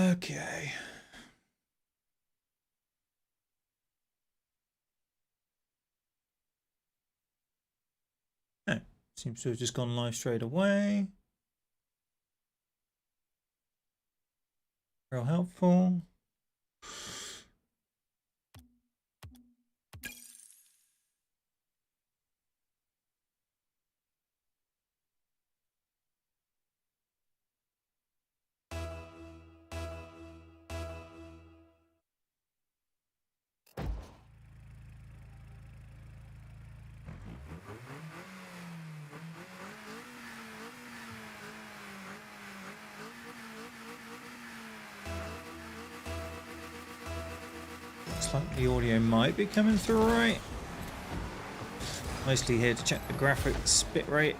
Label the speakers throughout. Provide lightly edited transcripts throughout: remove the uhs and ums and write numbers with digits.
Speaker 1: Okay. Oh, seems to have just gone live straight away. Real helpful. Looks like the audio might be coming through right. Mostly here to check the graphics bitrate.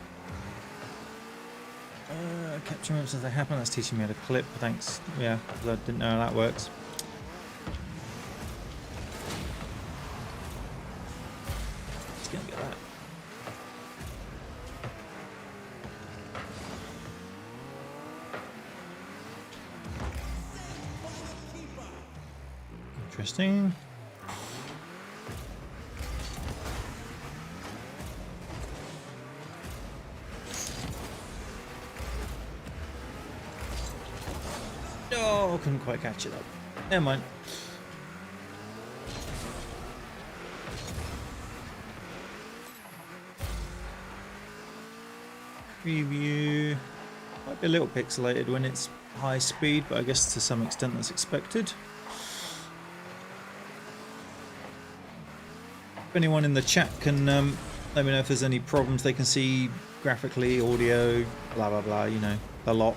Speaker 1: Capture moments as they happen. That's teaching me how to clip. Thanks. Yeah, because I didn't know how that works. It's gonna get that. Interesting. Oh, couldn't quite catch it up. Never mind. Preview. Might be a little pixelated when it's high speed, but I guess to some extent that's expected. If anyone in the chat can let me know if there's any problems they can see graphically, audio, blah blah blah, you know, a lot.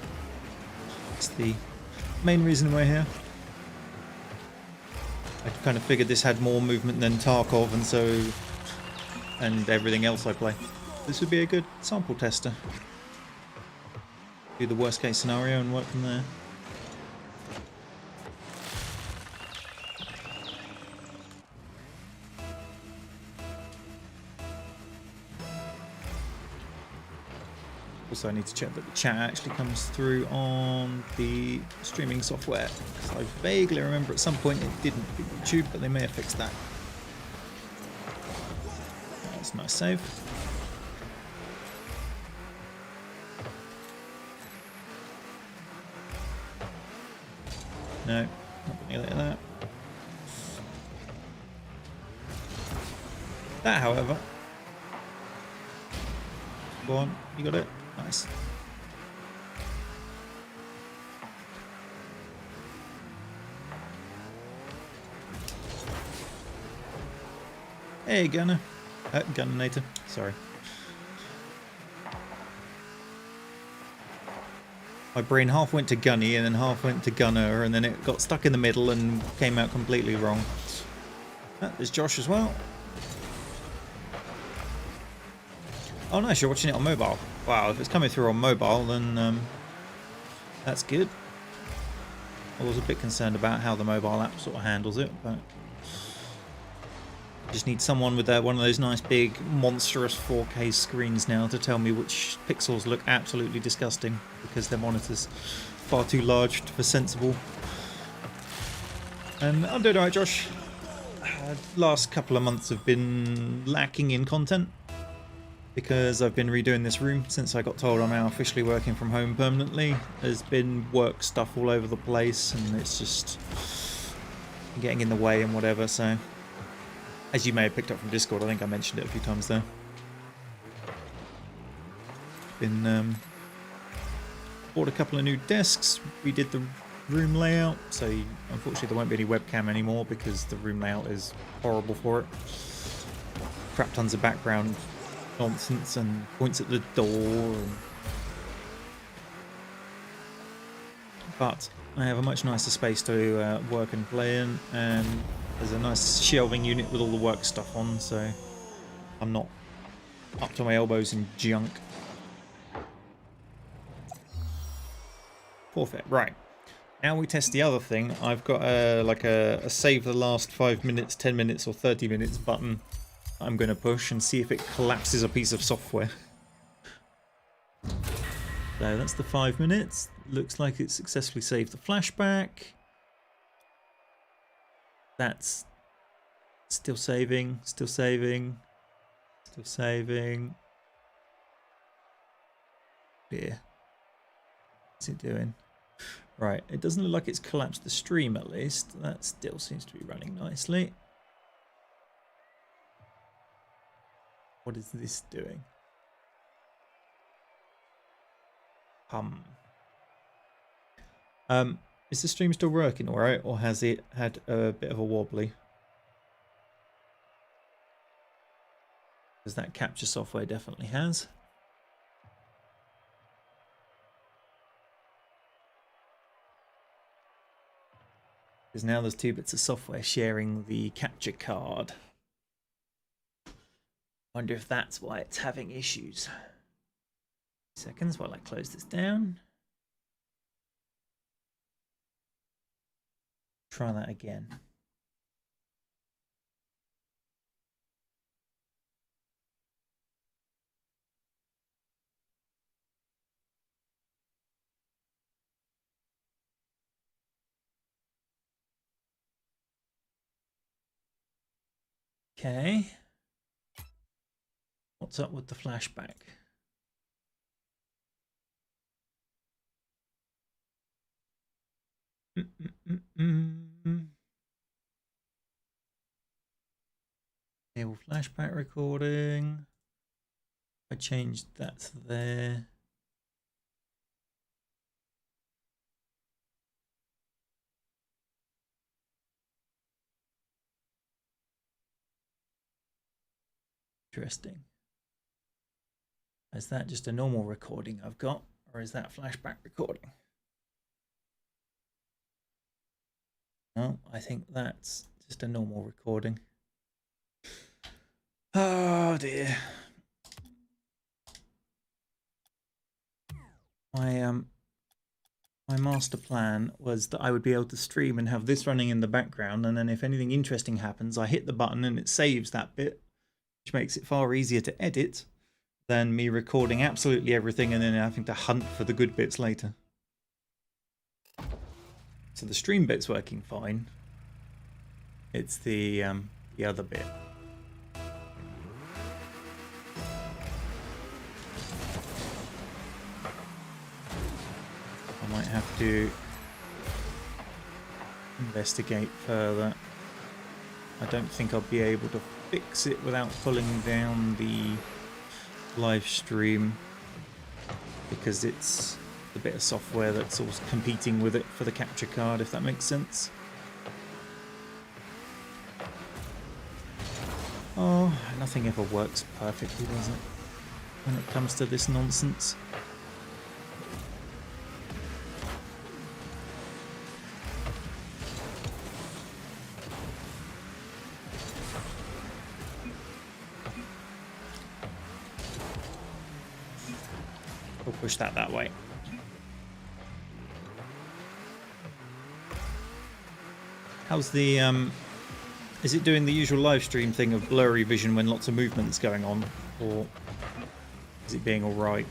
Speaker 1: It's the main reason we're here. I kind of figured this had more movement than Tarkov and everything else I play. This would be a good sample tester. Do the worst case scenario and work from there. Also, I need to check that the chat actually comes through on the streaming software. I vaguely remember at some point it didn't for YouTube, but they may have fixed that. That's a nice save. No, not nearly like that. That, however. Go on, you got it. Nice. Hey, Gunner. Gunnator. Sorry. My brain half went to Gunny and then half went to Gunner, and then it got stuck in the middle and came out completely wrong. There's Josh as well. Oh nice, you're watching it on mobile. Wow, if it's coming through on mobile, then that's good. I was a bit concerned about how the mobile app sort of handles it, but I just need someone with one of those nice big monstrous 4K screens now to tell me which pixels look absolutely disgusting because their monitor's far too large for sensible. And I'm doing alright, Josh. Last couple of months have been lacking in content because I've been redoing this room since I got told I'm now officially working from home permanently. There's been work stuff all over the place and it's just getting in the way and whatever, so as you may have picked up from Discord, I think I mentioned it a few times there. Been bought a couple of new desks, redid the room layout, so unfortunately there won't be any webcam anymore because the room layout is horrible for it. Crap tons of background nonsense and points at the door. But I have a much nicer space to work and play in, and there's a nice shelving unit with all the work stuff on, so I'm not up to my elbows in junk. Forfeit. Right. Now we test the other thing. I've got like a save the last 5 minutes, 10 minutes or 30 minutes button I'm going to push and see if it collapses a piece of software. So that's the 5 minutes. Looks like it successfully saved the flashback. That's still saving, still saving, still saving. Dear. What's it doing? Right, it doesn't look like it's collapsed the stream at least. That still seems to be running nicely. What is this doing? Is the stream still working alright, or has it had a bit of a wobbly? Because that capture software definitely has. Because now there's 2 bits of software sharing the capture card. Wonder if that's why it's having issues. Seconds while I close this down. Try that again. Okay. What's up with the flashback? Enable flashback recording. I changed that to there. Interesting. Is that just a normal recording I've got, or is that flashback recording? No, I think that's just a normal recording. Oh dear. My master plan was that I would be able to stream and have this running in the background, and then if anything interesting happens, I hit the button and it saves that bit, which makes it far easier to edit than me recording absolutely everything and then having to hunt for the good bits later. So the stream bit's working fine. It's the other bit. I might have to investigate further. I don't think I'll be able to fix it without pulling down the live stream, because it's the bit of software that's also competing with it for the capture card, if that makes sense. Oh, nothing ever works perfectly, does it, when it comes to this nonsense? We'll push that way. How's the is it doing the usual live stream thing of blurry vision when lots of movement's going on, or is it being alright?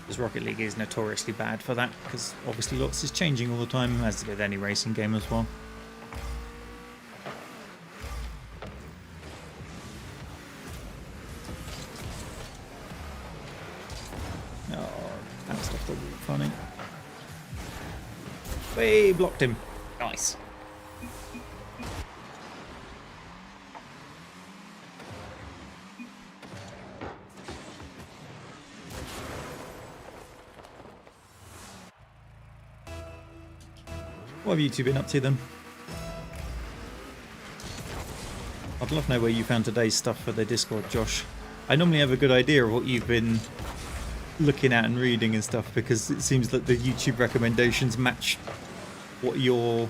Speaker 1: Because Rocket League is notoriously bad for that, because obviously lots is changing all the time, as with any racing game as well. Oh, that stuff doesn't look funny. Hey, blocked him. Nice. What have you two been up to then? I'd love to know where you found today's stuff for the Discord, Josh. I normally have a good idea of what you've been looking at and reading and stuff, because it seems that the YouTube recommendations match what you're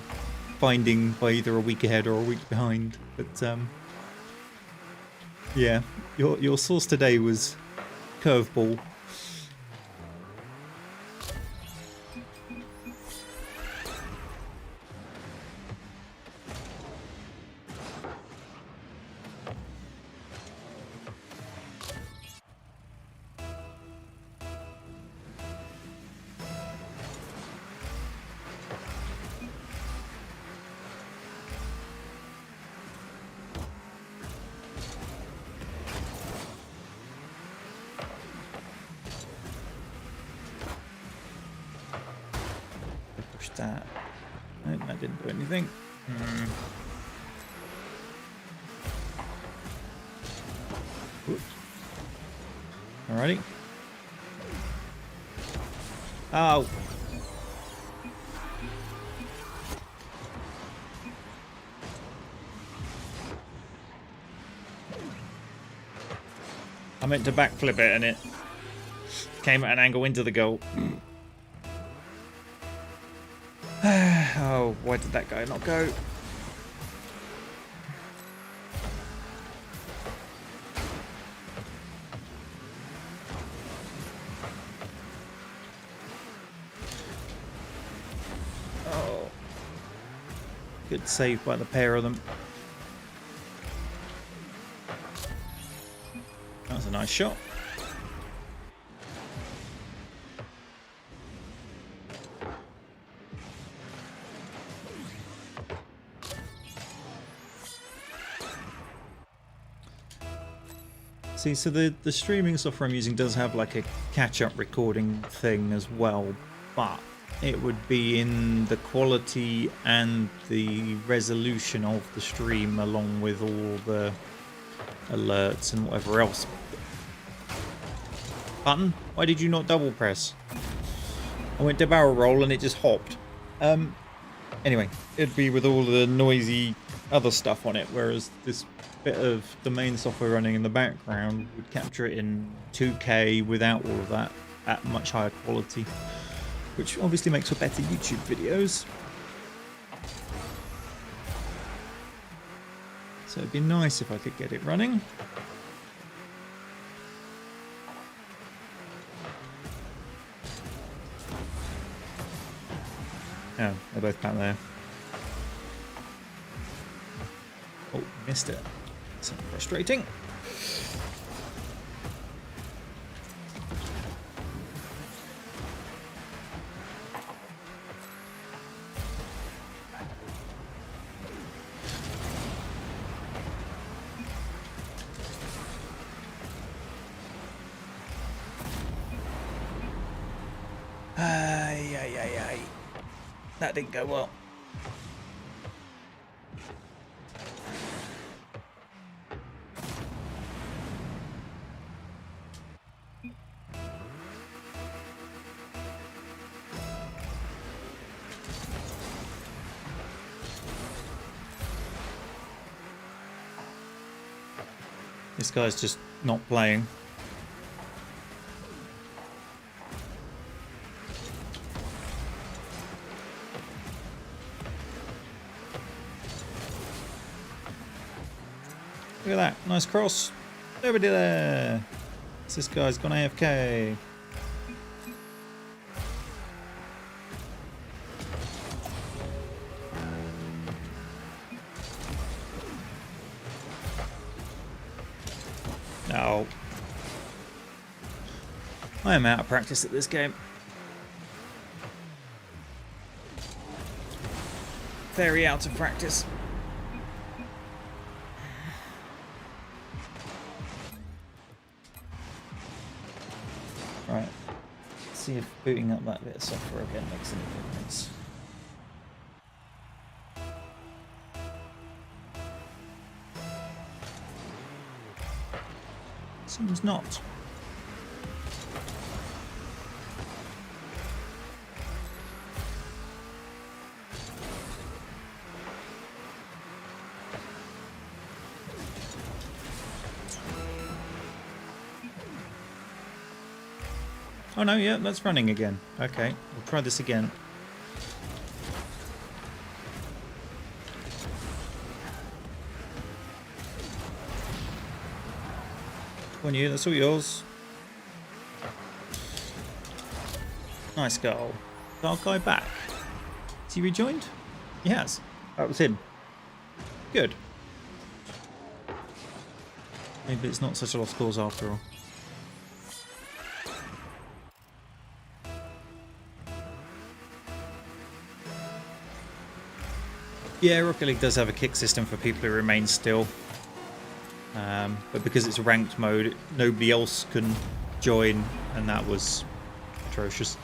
Speaker 1: finding by either a week ahead or a week behind. But yeah, your source today was Curveball. that? No, that didn't do anything. Alrighty. Oh. I meant to backflip it and it came at an angle into the goal. Oh, why did that guy not go? Oh. Good save by the pair of them. That was a nice shot. See, so the streaming software I'm using does have like a catch-up recording thing as well, but it would be in the quality and the resolution of the stream along with all the alerts and whatever else. Button? Why did you not double press? I went to barrel roll and it just hopped. Anyway, it'd be with all the noisy other stuff on it, whereas this bit of the main software running in the background would capture it in 2K without all of that at much higher quality, which obviously makes for better YouTube videos. So it'd be nice if I could get it running. Oh, they're both back there. Oh, missed it. So frustrating. Ay. That didn't go well. This guy's just not playing. Look at that, nice cross. Nobody there. This guy's gone AFK. No. I am out of practice at this game. Very out of practice. Right. Let's see if booting up that bit of software again makes any difference. Seems not. Oh no, yeah, that's running again. Okay, we'll try this again. Come on you, that's all yours. Nice goal. Dark guy back. Has he rejoined? He has. That was him. Good. Maybe it's not such a lost cause after all. Yeah, Rocket League does have a kick system for people who remain still. But because it's ranked mode, nobody else can join, and that was atrocious.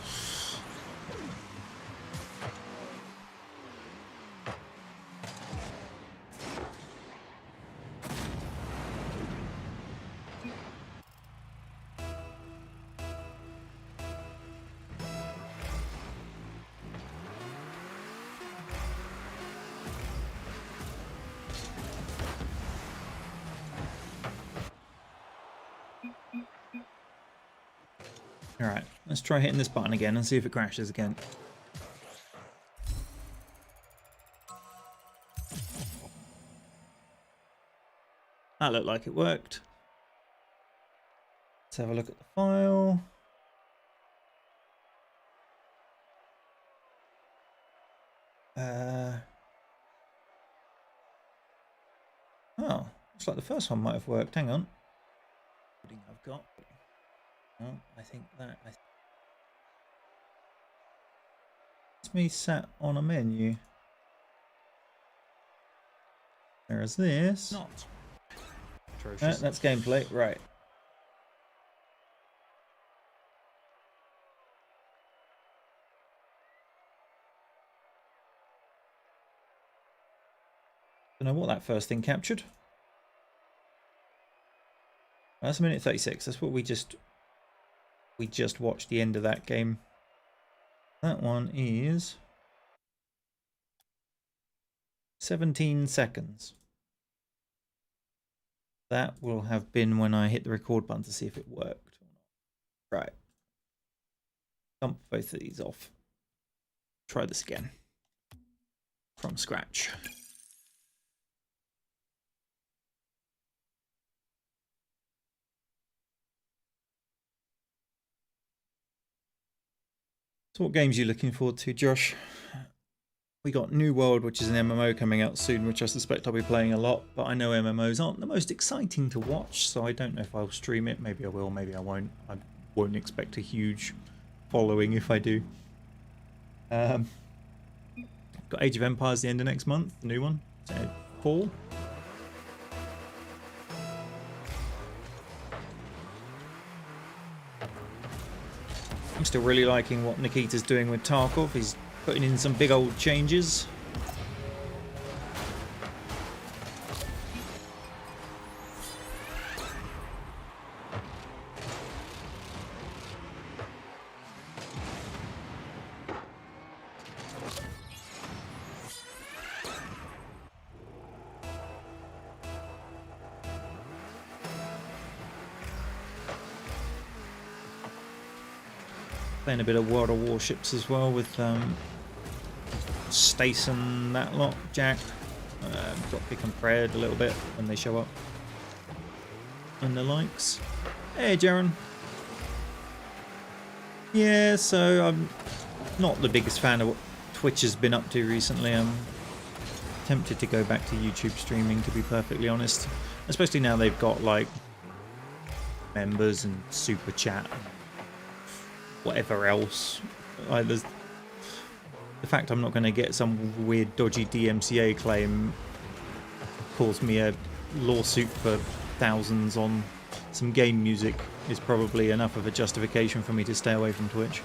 Speaker 1: Alright, let's try hitting this button again and see if it crashes again. That looked like it worked. Let's have a look at the file. Oh, looks like the first one might have worked. Hang on. I've got. No, I think that. It's me sat on a menu. There's this.
Speaker 2: Not atrocious.
Speaker 1: That's gameplay, right? Don't know what that first thing captured. That's a minute 36. That's what we just watched the end of that game. That one is 17 seconds. That will have been when I hit the record button to see if it worked. Right. Dump both of these off. Try this again. From scratch. So what games are you looking forward to, Josh? We got New World, which is an MMO coming out soon, which I suspect I'll be playing a lot, but I know MMOs aren't the most exciting to watch, so I don't know if I'll stream it. Maybe I will, maybe I won't. I won't expect a huge following if I do. Got Age of Empires the end of next month, the new one. Fall. I'm still really liking what Nikita's doing with Tarkov. He's putting in some big old changes. Playing a bit of World of Warships as well with Stace and that lot, Jack. Got Pick and Fred a little bit when they show up. And the likes. Hey, Jaren. Yeah, so I'm not the biggest fan of what Twitch has been up to recently. I'm tempted to go back to YouTube streaming, to be perfectly honest. Especially now they've got, like, members and super chat and whatever else. The fact I'm not going to get some weird dodgy DMCA claim caused me a lawsuit for thousands on some game music is probably enough of a justification for me to stay away from Twitch.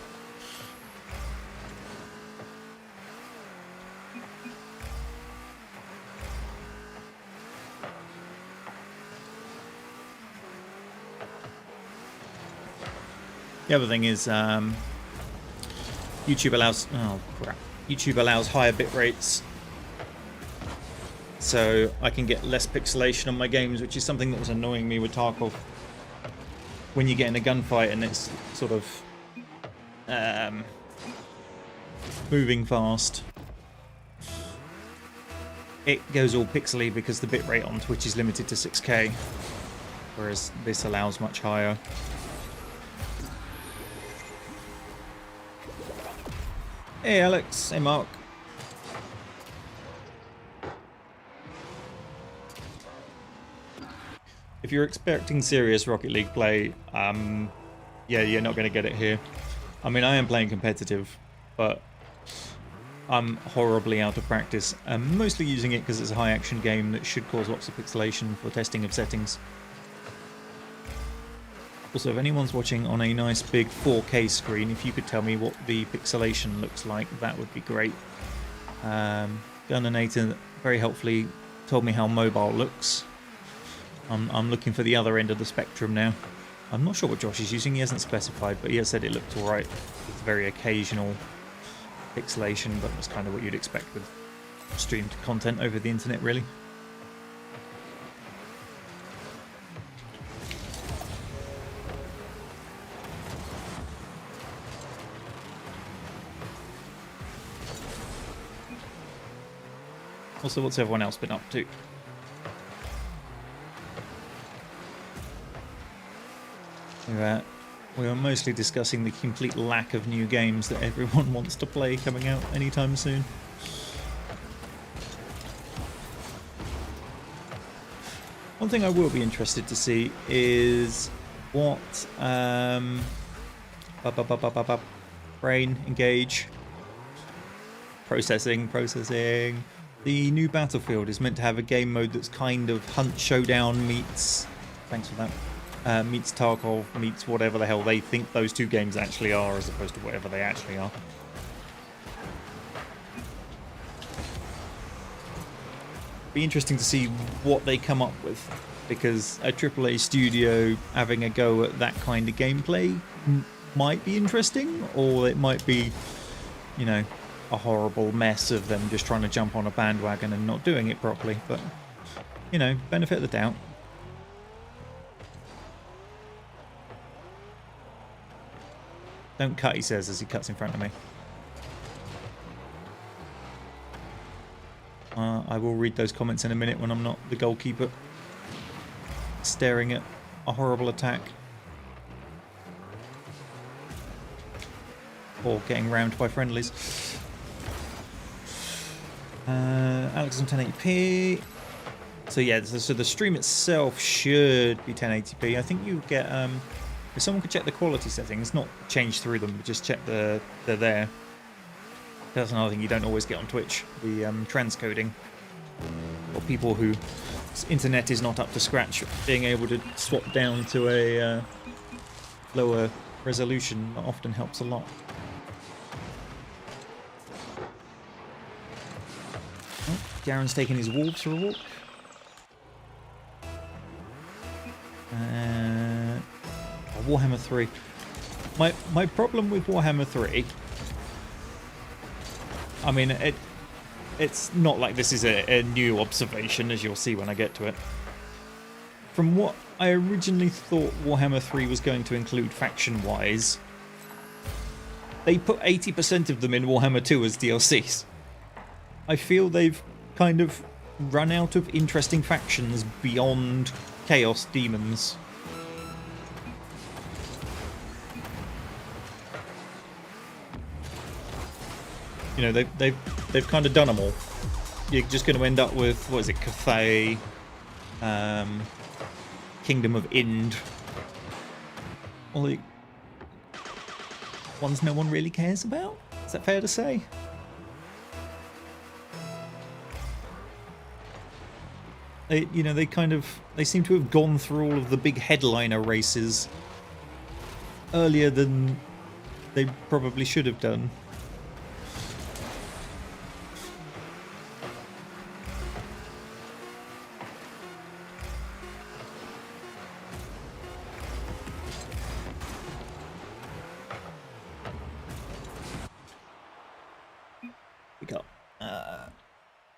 Speaker 1: The other thing is YouTube allows YouTube allows higher bit rates, so I can get less pixelation on my games, which is something that was annoying me with Tarkov. When you get in a gunfight and it's sort of moving fast, it goes all pixely because the bitrate on Twitch is limited to 6K, whereas this allows much higher. Hey Alex, hey Mark. If you're expecting serious Rocket League play, yeah, you're not going to get it here. I mean, I am playing competitive, but I'm horribly out of practice. I'm mostly using it because it's a high action game that should cause lots of pixelation for testing of settings. Also, if anyone's watching on a nice big 4K screen, if you could tell me what the pixelation looks like, that would be great. Gunner very helpfully told me how mobile looks. I'm looking for the other end of the spectrum now. I'm not sure what Josh is using, he hasn't specified, but he has said it looked alright. It's very occasional pixelation, but that's kind of what you'd expect with streamed content over the internet, really. Also, what's everyone else been up to? We were mostly discussing the complete lack of new games that everyone wants to play coming out anytime soon. One thing I will be interested to see is what brain engage processing. The new Battlefield is meant to have a game mode that's kind of Hunt Showdown meets, thanks for that, meets Tarkov, meets whatever the hell they think those two games actually are, as opposed to whatever they actually are. Be interesting to see what they come up with, because a AAA studio having a go at that kind of gameplay might be interesting, or it might be, you know, a horrible mess of them just trying to jump on a bandwagon and not doing it properly. But, you know, benefit of the doubt. Don't cut, he says as he cuts in front of me. I will read those comments in a minute when I'm not the goalkeeper staring at a horrible attack. Or getting rammed by friendlies. Alex on 1080p. So yeah, so the stream itself should be 1080p. I think you get if someone could check the quality settings, not change through them, but just check they're there. That's another thing you don't always get on Twitch, the transcoding. Or people whose internet is not up to scratch, being able to swap down to a lower resolution often helps a lot. Oh, Garen's taking his wolves for a walk. Warhammer 3. My problem with Warhammer 3, I mean, it's not like this is a new observation, as you'll see when I get to it. From what I originally thought Warhammer 3 was going to include faction-wise, they put 80% of them in Warhammer 2 as DLCs. I feel they've kind of run out of interesting factions beyond Chaos Demons. You know, they've kind of done them all. You're just going to end up with, what is it, Cathay, Kingdom of Ind, all the ones no one really cares about. Is that fair to say? They seem to have gone through all of the big headliner races earlier than they probably should have done.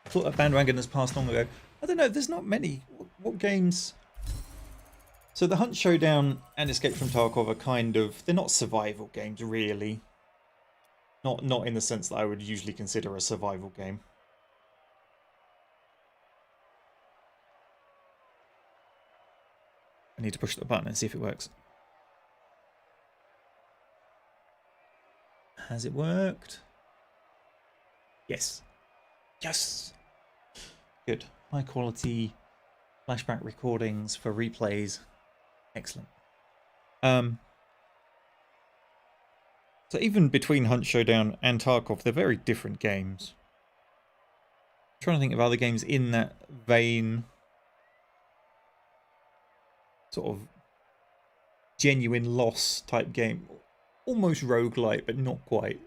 Speaker 1: Thought a bandwagon has passed long ago. I don't know, there's not many. What games? So the Hunt Showdown and Escape from Tarkov are kind of, they're not survival games really. Not in the sense that I would usually consider a survival game. I need to push the button and see if it works. Has it worked? Yes. Yes! Good. High quality flashback recordings for replays. Excellent. So even between Hunt Showdown and Tarkov, they're very different games. I'm trying to think of other games in that vein. Sort of genuine loss type game. Almost roguelite, but not quite.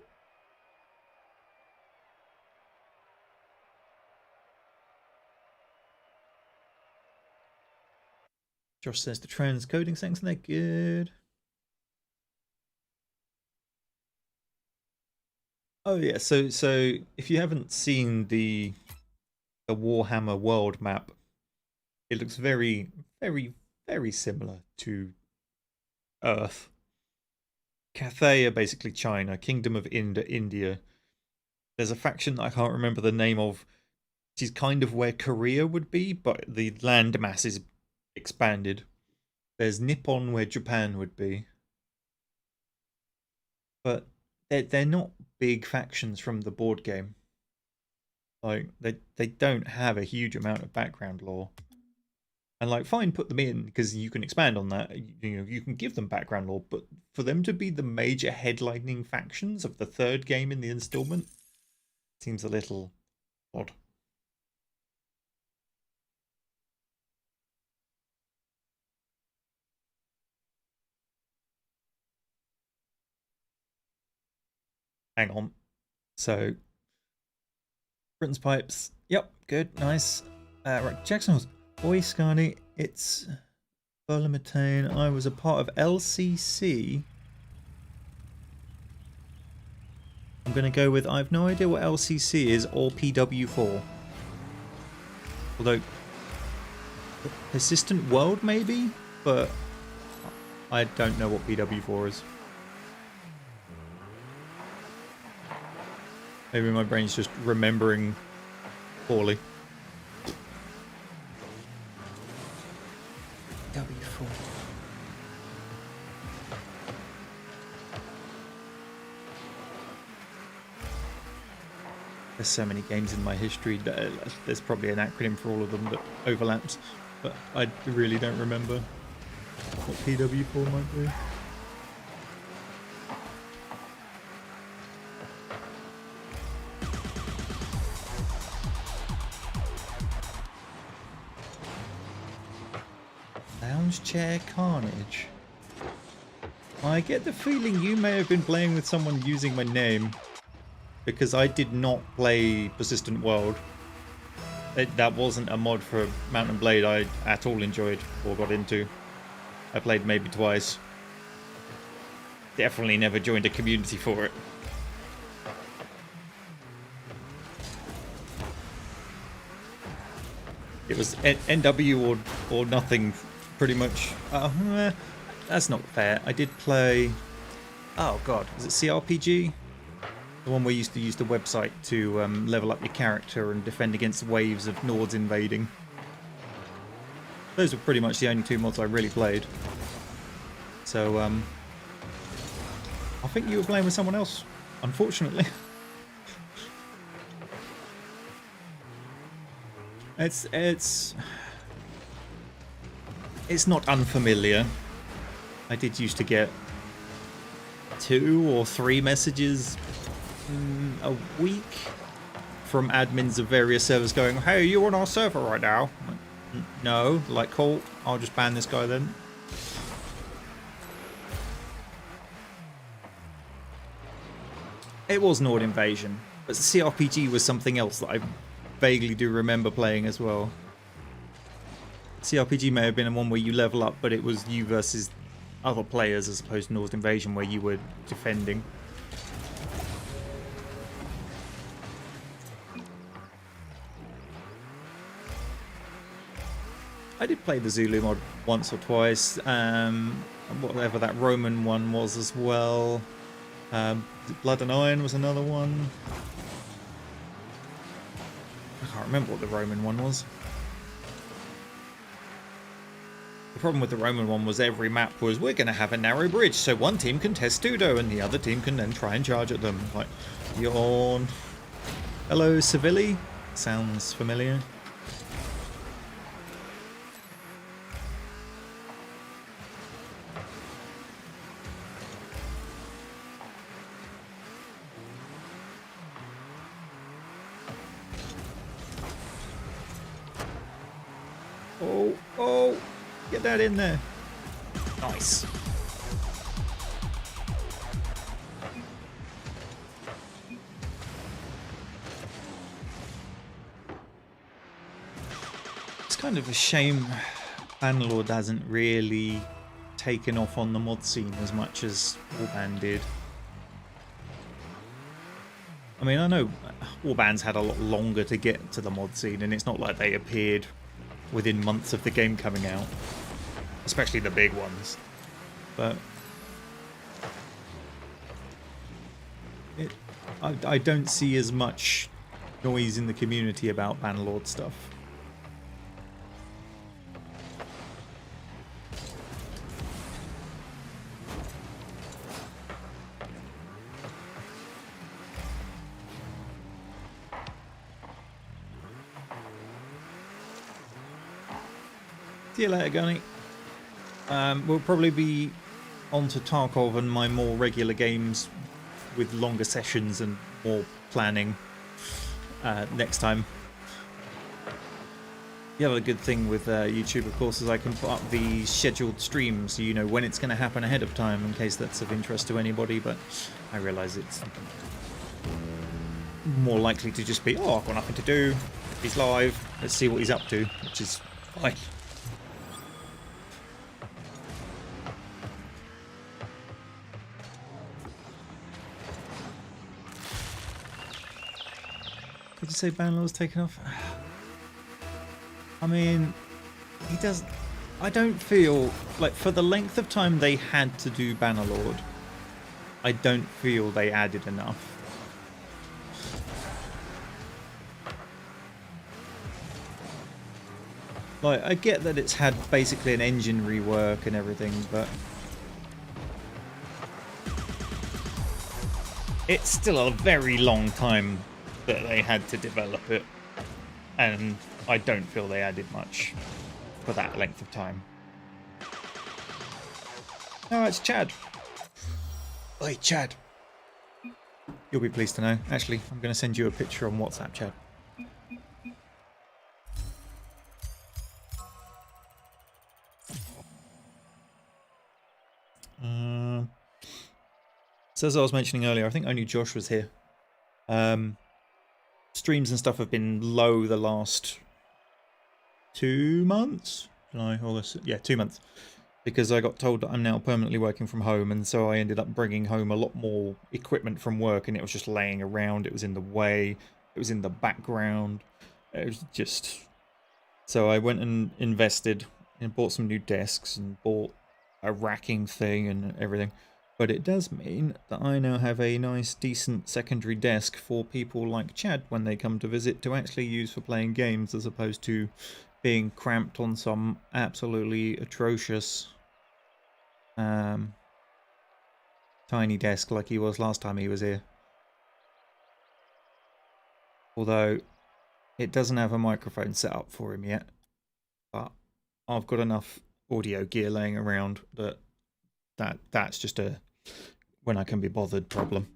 Speaker 1: Josh says the transcoding settings, they're good. Oh yeah, so if you haven't seen the Warhammer world map, it looks very, very, very similar to Earth. Cathay are basically China, Kingdom of Ind, India. There's a faction that I can't remember the name of which is kind of where Korea would be, but the land mass is expanded. There's Nippon where Japan would be. But they're not big factions from the board game. Like they don't have a huge amount of background lore. And like fine, put them in because you can expand on that. You know, you can give them background lore, but for them to be the major headlining factions of the third game in the installment seems a little odd. Hang on. So, Britain's Pipes. Yep, good, nice. Right, Jackson Halls. Oi, Scarny. It's Burlamantine. I was a part of LCC. I'm going to go with, I have no idea what LCC is or PW4. Although, Persistent World maybe? But I don't know what PW4 is. Maybe my brain's just remembering poorly. W4. There's so many games in my history that there's probably an acronym for all of them that overlaps, but I really don't remember what PW4 might be. Lounge Chair Carnage. I get the feeling you may have been playing with someone using my name, because I did not play Persistent World. That wasn't a mod for Mount and Blade I at all enjoyed or got into. I played maybe twice. Definitely never joined a community for it. It was NW or nothing, pretty much. That's not fair. I did play... Oh god, was it CRPG? The one where you used to use the website to level up your character and defend against waves of Nords invading. Those were pretty much the only two mods I really played. So, I think you were playing with someone else, unfortunately. It's not unfamiliar. I did used to get 2 or 3 messages a week from admins of various servers going, "Hey, you on our server right now?" Like, no, like, cool, I'll just ban this guy then. It was Nord Invasion, but CRPG was something else that I vaguely do remember playing as well. CRPG may have been one where you level up, but it was you versus other players as opposed to Nord Invasion where you were defending. I did play the Zulu mod once or twice, whatever that Roman one was as well. Blood and Iron was another one. I can't remember what the Roman one was. The problem with the Roman one was every map was, we're going to have a narrow bridge, so one team can test Tudo and the other team can then try and charge at them. Like, yawn. Hello, Civilli? Sounds familiar. Oh, get that in there. Nice. It's kind of a shame Bannerlord hasn't really taken off on the mod scene as much as Warband did. I mean, I know Warband's had a lot longer to get to the mod scene, and it's not like they appeared within months of the game coming out, especially the big ones, but I don't see as much noise in the community about Bannerlord stuff. See you later, Gunny. We'll probably be on to Tarkov and my more regular games with longer sessions and more planning next time. The other good thing with YouTube, of course, is I can put up the scheduled streams, so you know when it's going to happen ahead of time, in case that's of interest to anybody, but I realise it's more likely to just be, oh, I've got nothing to do, he's live, let's see what he's up to, which is fine. Did you say Bannerlord's taken off? I mean, he does. I don't feel like for the length of time they had to do Bannerlord, I don't feel they added enough. Like, I get that it's had basically an engine rework and everything, but it's still a very long time that they had to develop it, and I don't feel they added much for that length of time. Oh, it's Chad. Oi, Chad. You'll be pleased to know. Actually, I'm going to send you a picture on WhatsApp, Chad. So as I was mentioning earlier, I think only Josh was here. Streams and stuff have been low the last 2 months. July, August, yeah, 2 months. Because I got told that I'm now permanently working from home, and so I ended up bringing home a lot more equipment from work, and it was just laying around. It was in the way. It was in the background. It was just... So I went and invested and bought some new desks and bought a racking thing and everything. But it does mean that I now have a nice, decent secondary desk for people like Chad when they come to visit to actually use for playing games, as opposed to being cramped on some absolutely atrocious tiny desk like he was last time he was here. Although it doesn't have a microphone set up for him yet, but I've got enough audio gear laying around that's just a when I can be bothered problem.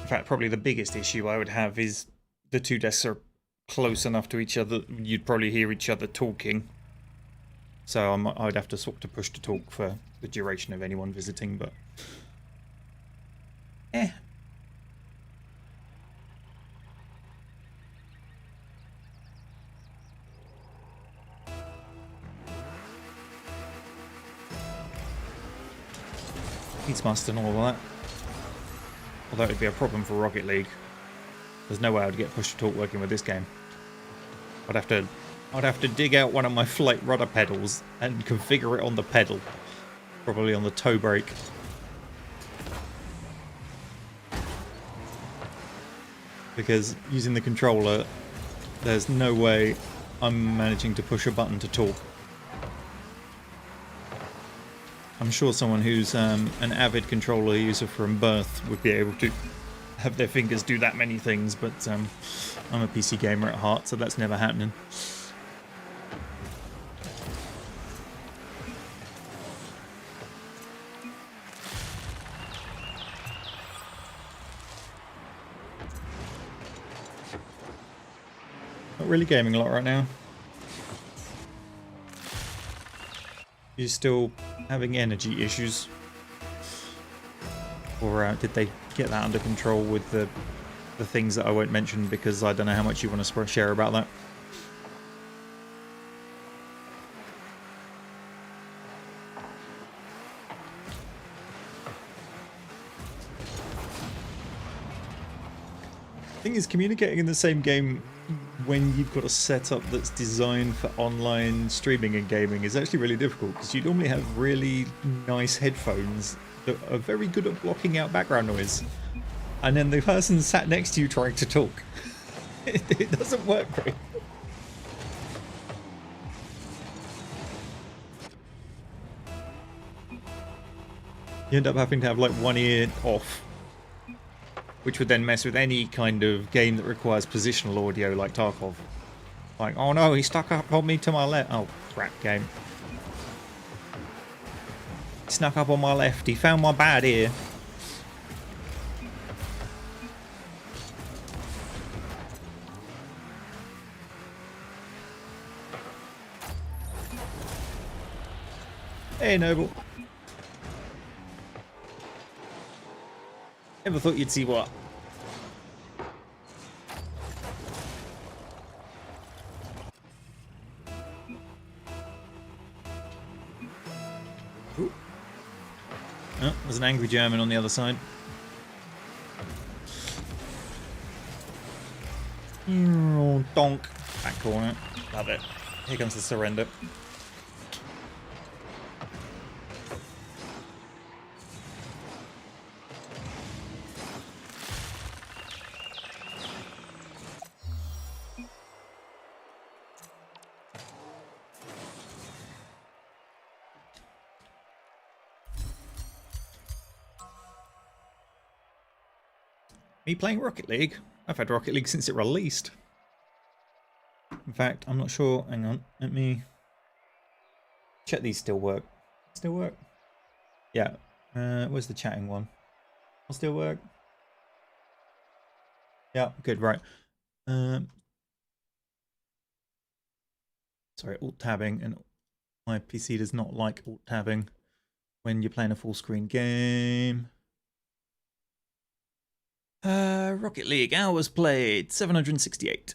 Speaker 1: In fact, probably the biggest issue I would have is the two desks are close enough to each other, you'd probably hear each other talking. So I'd have to sort to push to talk for the duration of anyone visiting, but... Speedmaster and all of that. Although it'd be a problem for Rocket League. There's no way I'd get push to talk working with this game. I'd have to dig out one of my flight rudder pedals and configure it on the pedal. Probably on the toe brake. Because using the controller, there's no way I'm managing to push a button to talk. I'm sure someone who's an avid controller user from birth would be able to have their fingers do that many things, but I'm a PC gamer at heart, so that's never happening. Not really gaming a lot right now. You still having energy issues? Or did they get that under control with the things that I won't mention, because I don't know how much you want to share about that? thing is, communicating in the same game when you've got a setup that's designed for online streaming and gaming is actually really difficult, because you normally have really nice headphones that are very good at blocking out background noise, and then the person sat next to you trying to talk. It doesn't work great. You end up having to have like one ear off, which would then mess with any kind of game that requires positional audio like Tarkov. Like, oh no, he stuck up on me to my left. Oh, crap game. He snuck up on my left. He found my bad ear. Hey, Noble. Never thought you'd see what? Ooh. Oh, there's an angry German on the other side. Oh, donk. Back corner. Love it. Here comes the surrender. Me playing Rocket League? I've had Rocket League since it released. In fact, I'm not sure. Hang on. Let me check these still work. Still work? Yeah. Where's the chatting one? Will still work? Yeah, good, right. Sorry, alt-tabbing, and my PC does not like alt-tabbing when you're playing a full screen game. Rocket League hours played 768.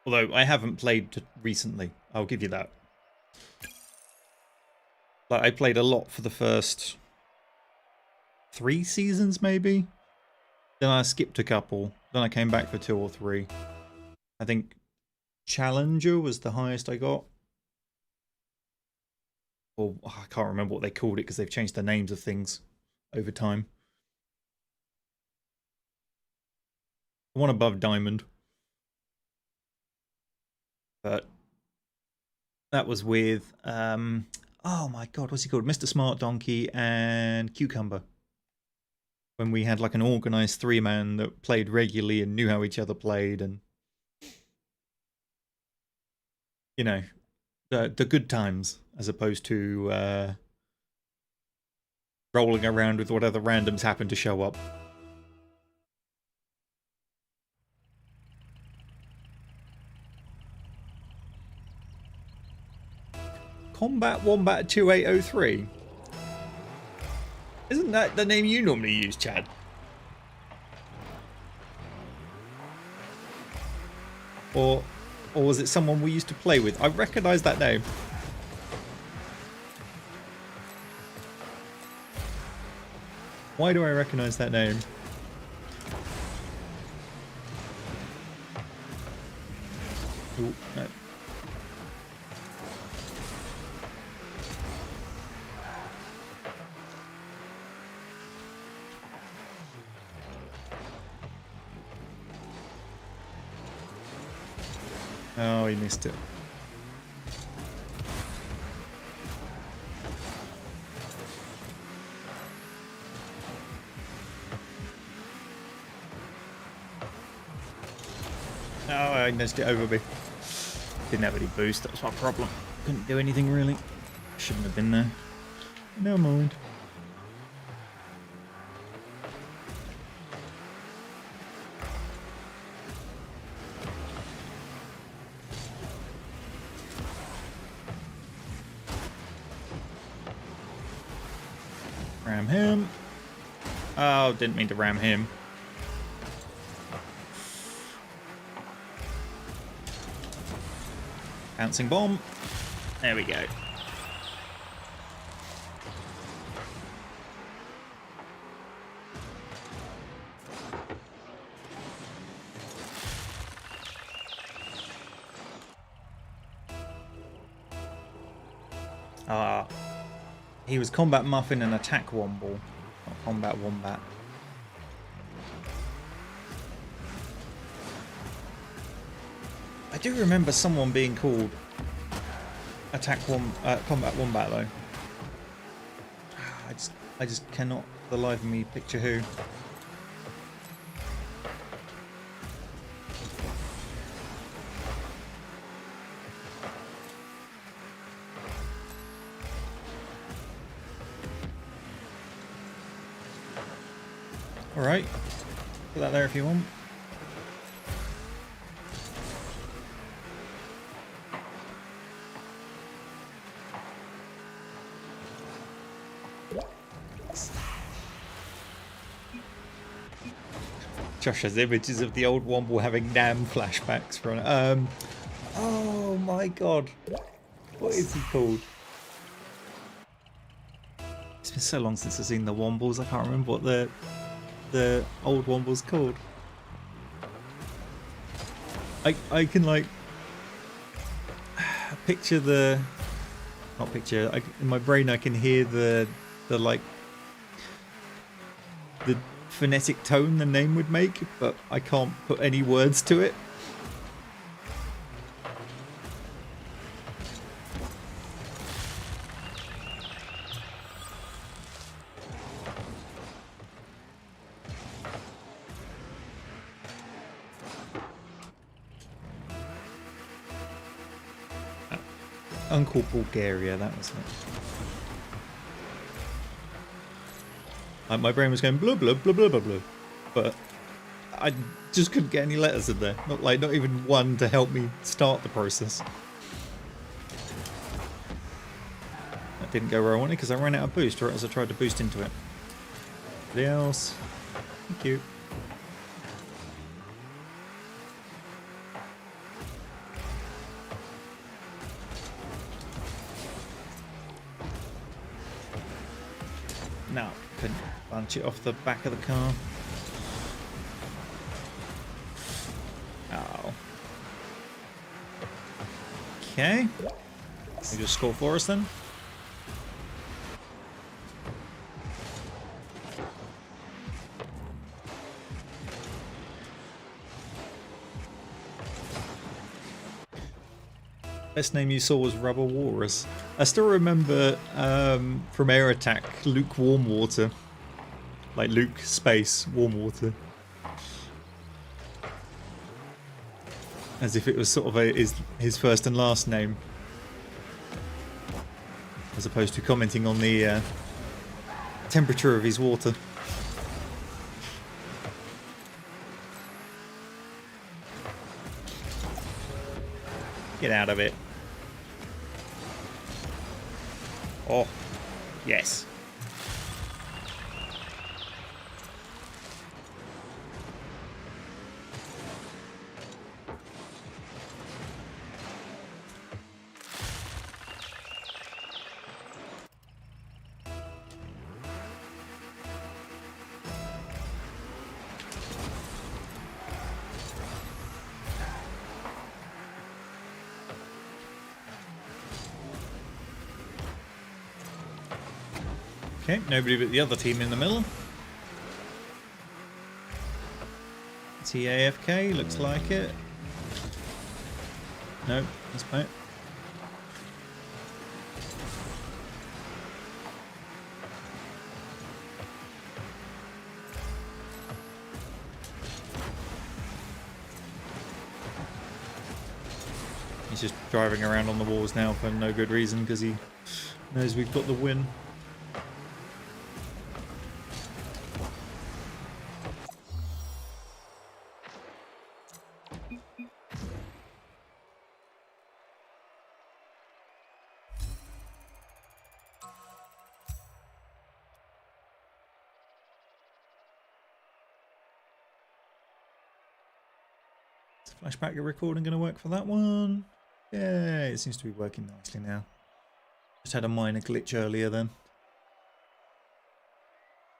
Speaker 1: Although I haven't played recently, I'll give you that. Like, I played a lot for the first 3 seasons, maybe. Then I skipped a couple. Then I came back for 2 or 3. I think Challenger was the highest I got. Or I can't remember what they called it, because they've changed the names of things over time. The one above Diamond. But that was with, oh my god, what's he called? Mr. Smart Donkey and Cucumber. When we had like an organised 3-man that played regularly and knew how each other played, and you know, the good times, as opposed to rolling around with whatever randoms happen to show up. Combat Wombat 2803. Isn't that the name you normally use, Chad? Or was it someone we used to play with? I recognise that name. Why do I recognise that name? Ooh, no. Oh, he missed it. Oh, I missed it over me. Didn't have any boost, that was my problem. Couldn't do anything really. Shouldn't have been there. Never mind. Ram him. Oh, didn't mean to ram him. Bouncing bomb. There we go. He was Combat Muffin and Attack Womble, not Combat Wombat. I do remember someone being called Combat Wombat though. I just cannot for the life of me picture who. Alright, put that there if you want. Josh has images of the old Womble having Nam flashbacks from oh my god. What is he called? It's been so long since I've seen the Wombles, I can't remember what the old Womble's called. I can like picture the not picture in my brain I can hear the like the phonetic tone the name would make, but I can't put any words to it. Uncle Bulgaria, that was it. My brain was going blah blah blah blah blah blah, but I just couldn't get any letters in there. Not even one to help me start the process. That didn't go where I wanted because I ran out of boost right as I tried to boost into it. Anybody else? Thank you. No, couldn't bunch it off the back of the car. Oh. Okay. We just score for us then. Best name you saw was Rubber Walrus. I still remember from Air Attack, Luke Warmwater. Like Luke space Warmwater. As if it was sort of his first and last name. As opposed to commenting on the temperature of his water. Get out of it. Oh, yes. Okay, nobody but the other team in the middle. TAFK, looks like it. No, that's fine. He's just driving around on the walls now for no good reason because he knows we've got the win. Flashback your recording going to work for that one? Yeah, it seems to be working nicely now. Just had a minor glitch earlier then.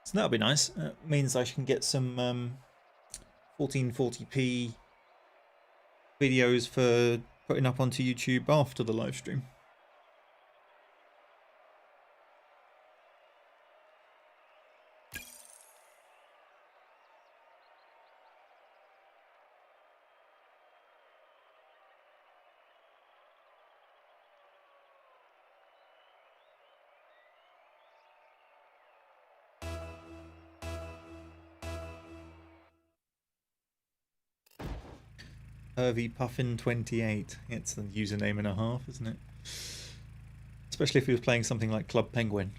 Speaker 1: So that'll be nice. Means I can get some 1440p videos for putting up onto YouTube after the live stream. Hervey Puffin 28. It's the username and a half, isn't it? Especially if he was playing something like Club Penguin.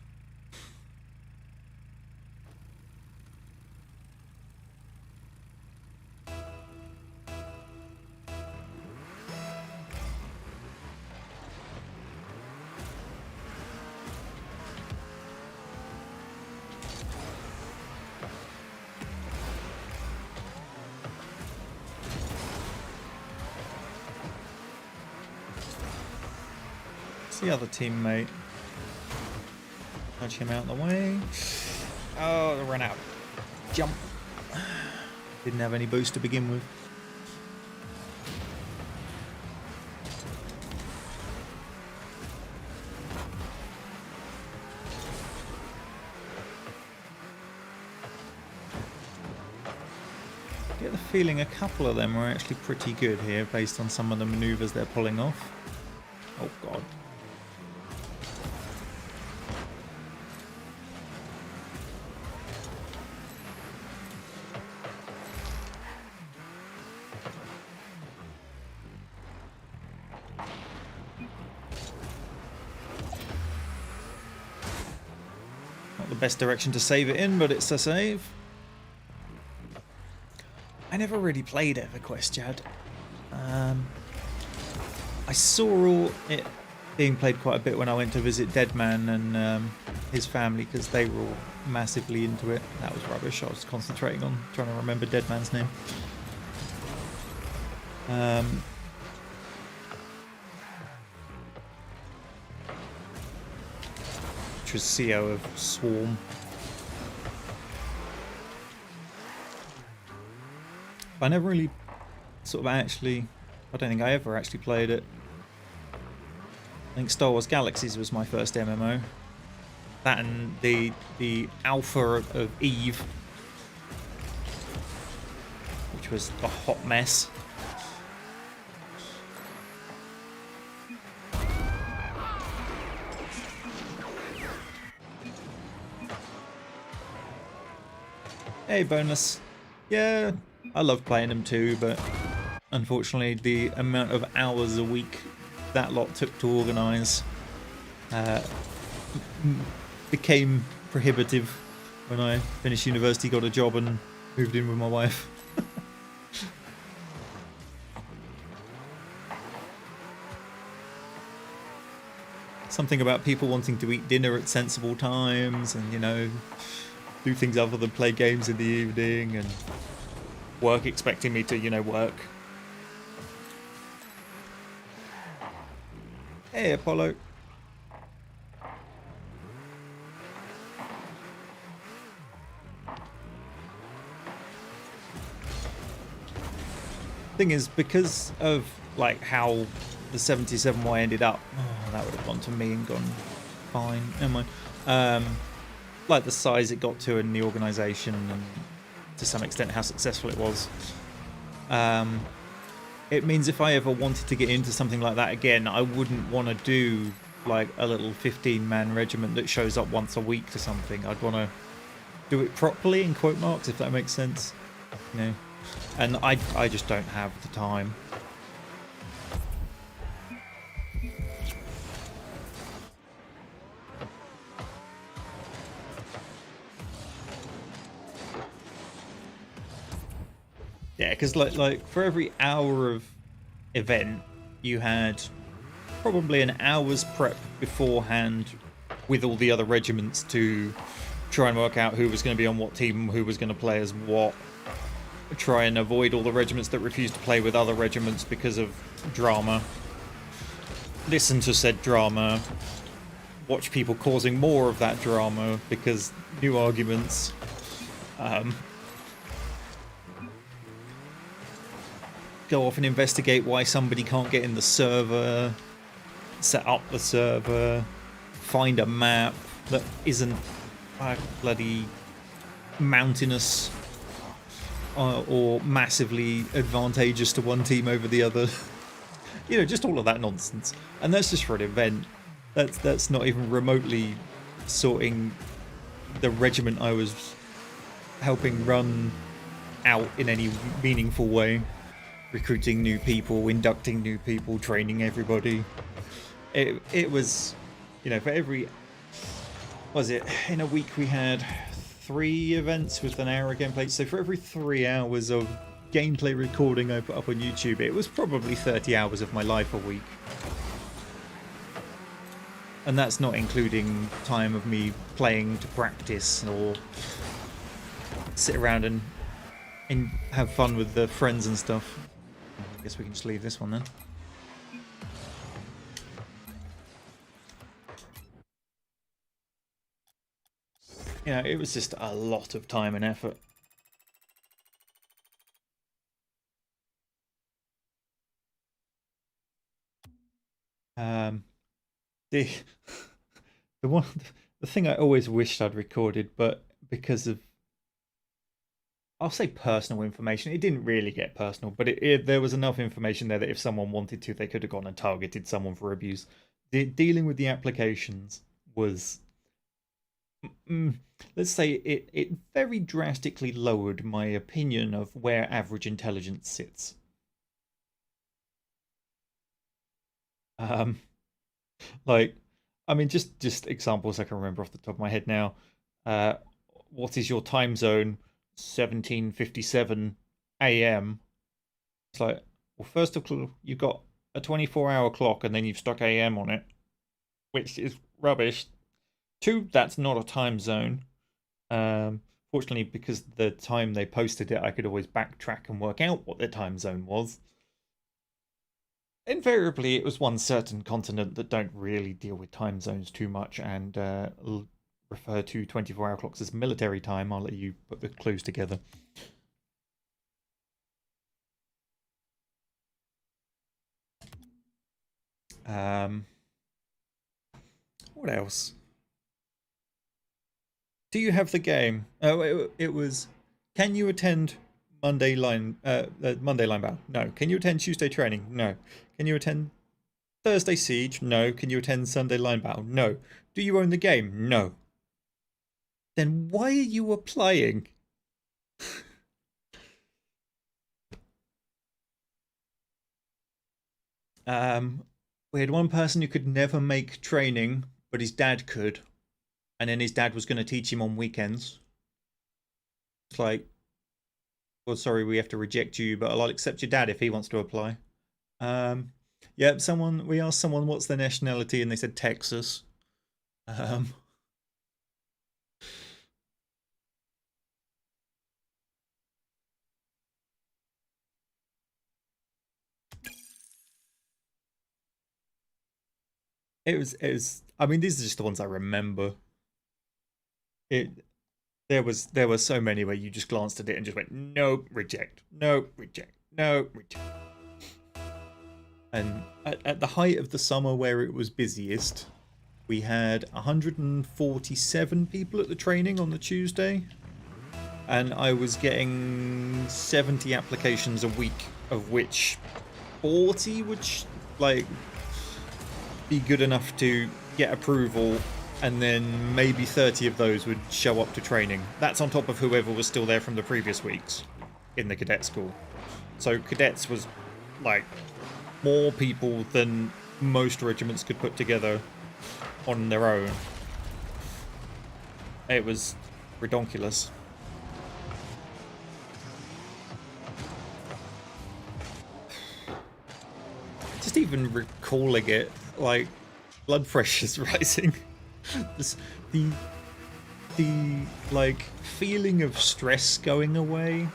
Speaker 1: The other teammate. Nudge him out of the way. Oh, run out. Jump. Didn't have any boost to begin with. I get the feeling a couple of them are actually pretty good here based on some of the maneuvers they're pulling off. Oh god. Not the best direction to save it in, but it's a save. I never really played EverQuest, Chad. I saw it being played quite a bit when I went to visit Deadman and his family, because they were all massively into it. That was rubbish. I was concentrating on trying to remember Deadman's name. Which was CEO of Swarm. I never really sort of actually, I don't think I ever actually played it. I think Star Wars Galaxies was my first MMO. That and the alpha of Eve, which was a hot mess. Hey, Boneless. Yeah, I love playing them too, but unfortunately the amount of hours a week that lot took to organise became prohibitive when I finished university, got a job and moved in with my wife. Something about people wanting to eat dinner at sensible times and, you know, do things other than play games in the evening, and work expecting me to, you know, work. Hey, Apollo. Thing is, because of like how the 77Y ended up, oh, that would have gone to me and gone fine. Never mind. Like the size it got to in the organisation, and to some extent how successful it was. It means if I ever wanted to get into something like that again, I wouldn't want to do like a little 15-man regiment that shows up once a week to something. I'd want to do it properly, in quote marks, if that makes sense. You know, and I just don't have the time. Yeah, because like for every hour of event, you had probably an hour's prep beforehand with all the other regiments to try and work out who was going to be on what team, who was going to play as what. Try and avoid all the regiments that refused to play with other regiments because of drama. Listen to said drama. Watch people causing more of that drama because new arguments. Go off and investigate why somebody can't get in the server, set up the server, find a map that isn't bloody mountainous or massively advantageous to one team over the other. You know, just all of that nonsense. And that's just for an event. That's not even remotely sorting the regiment I was helping run out in any meaningful way. recruiting new people, inducting new people, training everybody. It was, you know, for every, was it, in a week we had 3 events with an hour of gameplay. So for every 3 hours of gameplay recording I put up on YouTube, it was probably 30 hours of my life a week. And that's not including time of me playing to practice or sit around and have fun with the friends and stuff. I guess we can just leave this one then. You know, it was just a lot of time and effort. The the thing I always wished I'd recorded, but because of, I'll say personal information, it didn't really get personal, but there was enough information there that if someone wanted to, they could have gone and targeted someone for abuse. Dealing with the applications was, let's say, it very drastically lowered my opinion of where average intelligence sits. Like, I mean, just examples I can remember off the top of my head now. What is your time zone? 17:57 a.m. It's like, well, first of all, you've got a 24-hour clock and then you've stuck a.m. on it, which is rubbish. 2, that's not a time zone. Fortunately, because the time they posted it, I could always backtrack and work out what their time zone was. Invariably, it was one certain continent that don't really deal with time zones too much and refer to 24-hour clocks as military time. I'll let you put the clues together. What else? Do you have the game? Oh, it was. Can you attend Monday line battle? No. Can you attend Tuesday training? No. Can you attend Thursday siege? No. Can you attend Sunday line battle? No. Do you own the game? No. Then why are you applying? We had one person who could never make training, but his dad could, and then his dad was going to teach him on weekends. It's like, well, sorry, we have to reject you, but I'll accept your dad if he wants to apply. Yeah, we asked someone what's their nationality, and they said Texas. It was. I mean, these are just the ones I remember. There were so many where you just glanced at it and just went, nope, reject, nope, reject, nope, reject. And at the height of the summer where it was busiest, we had 147 people at the training on the Tuesday, and I was getting 70 applications a week, of which 40 would be good enough to get approval, and then maybe 30 of those would show up to training. That's on top of whoever was still there from the previous weeks in the cadet school. So cadets was like more people than most regiments could put together on their own. It was redonkulous. Just even recalling it, like, blood pressure's rising. The like feeling of stress going away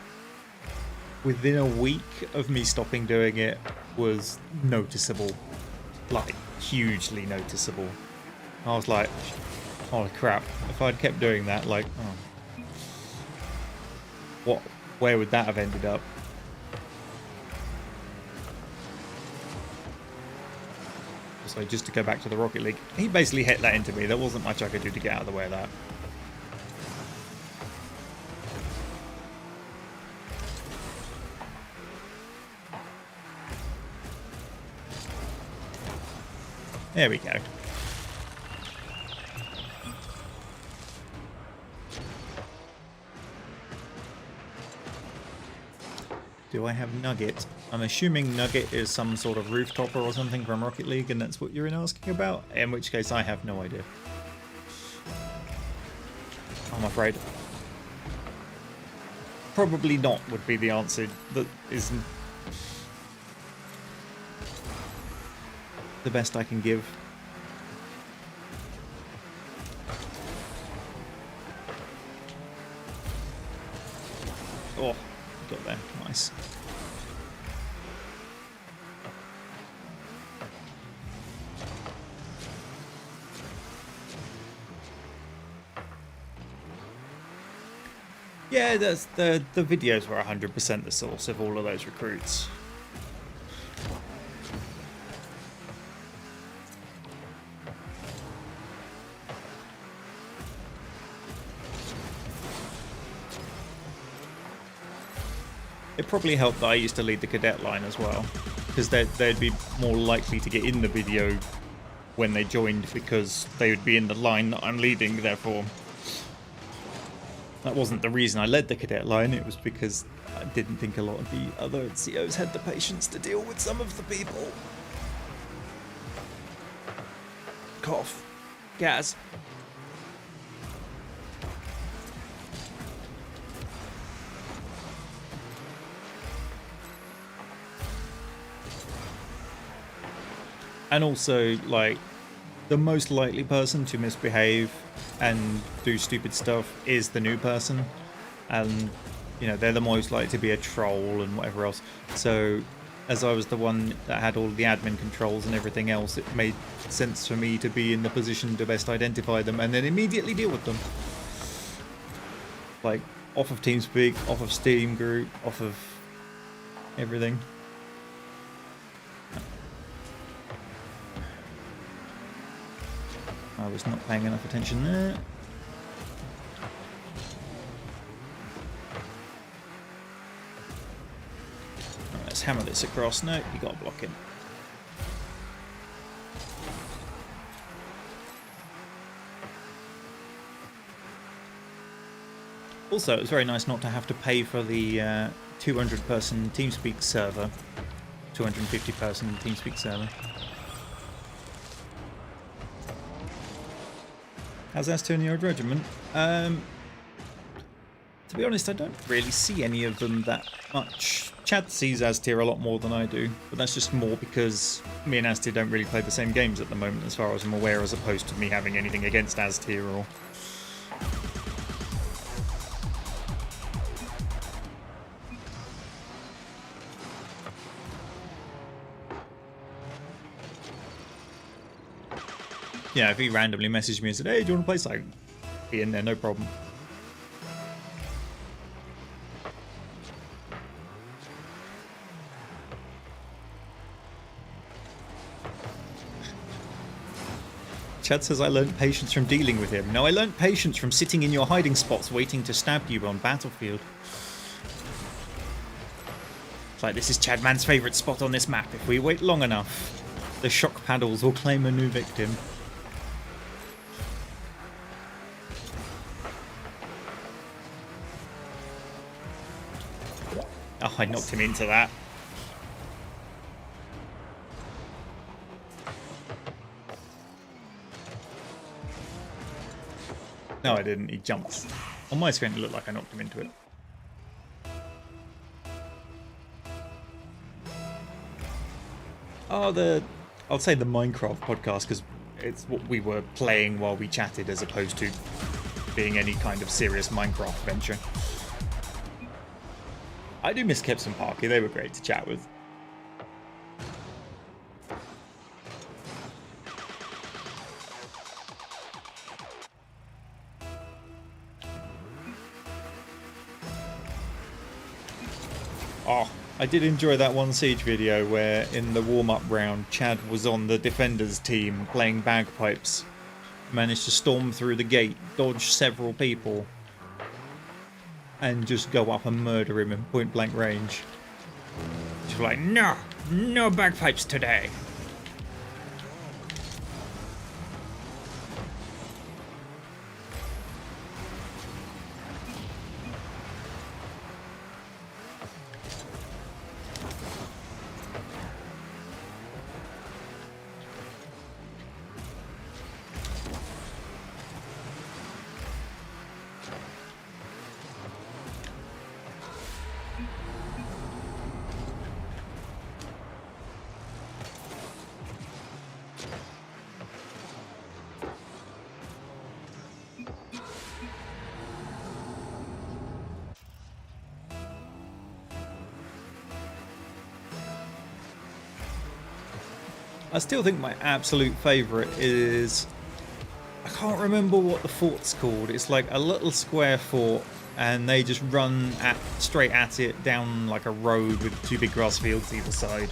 Speaker 1: within a week of me stopping doing it was noticeable, like hugely noticeable. I was like, holy crap, if I'd kept doing that, like, where would that have ended up? So just to go back to the Rocket League, he basically hit that into me. There wasn't much I could do to get out of the way of that. There we go. Do I have Nugget? I'm assuming Nugget is some sort of rooftopper or something from Rocket League, and that's what you're asking about, in which case I have no idea. I'm afraid. Probably not would be the answer. That is the best I can give. Oh, got there. Nice. Yeah, that's the videos were 100% the source of all of those recruits. It probably helped that I used to lead the cadet line as well, because they'd be more likely to get in the video when they joined because they would be in the line that I'm leading, therefore. That wasn't the reason I led the cadet line, it was because I didn't think a lot of the other COs had the patience to deal with some of the people. Cough. Gas. And also, like, the most likely person to misbehave and do stupid stuff is the new person. And, you know, they're the most likely to be a troll and whatever else. So, as I was the one that had all the admin controls and everything else, it made sense for me to be in the position to best identify them and then immediately deal with them. Like, off of TeamSpeak, off of Steam Group, off of everything. I was not paying enough attention there. Right, let's hammer this across. No, you got to block him. Also, it was very nice not to have to pay for the 200-person TeamSpeak server, 250-person TeamSpeak server. How's Aztir in your regiment? To be honest, I don't really see any of them that much. Chad sees Aztir a lot more than I do, but that's just more because me and Aztir don't really play the same games at the moment, as far as I'm aware, as opposed to me having anything against Aztir or... Yeah, if he randomly messaged me and said, hey, do you want to play something? Be in there, no problem. Chad says I learned patience from dealing with him. No, I learned patience from sitting in your hiding spots waiting to stab you on Battlefield. It's like, this is Chadman's favourite spot on this map. If we wait long enough, the shock paddles will claim a new victim. Oh, I knocked him into that. No, I didn't. He jumped. On my screen, it looked like I knocked him into it. Oh, I'll say the Minecraft podcast, because it's what we were playing while we chatted as opposed to being any kind of serious Minecraft venture. I do miss Kips and Parky, they were great to chat with. Oh, I did enjoy that one Siege video where in the warm-up round Chad was on the defenders team playing bagpipes. Managed to storm through the gate, dodge several people, and just go up and murder him in point-blank range. She's like, no, no bagpipes today. I still think my absolute favourite is, I can't remember what the fort's called. It's like a little square fort, and they just run straight at it down like a road with two big grass fields either side.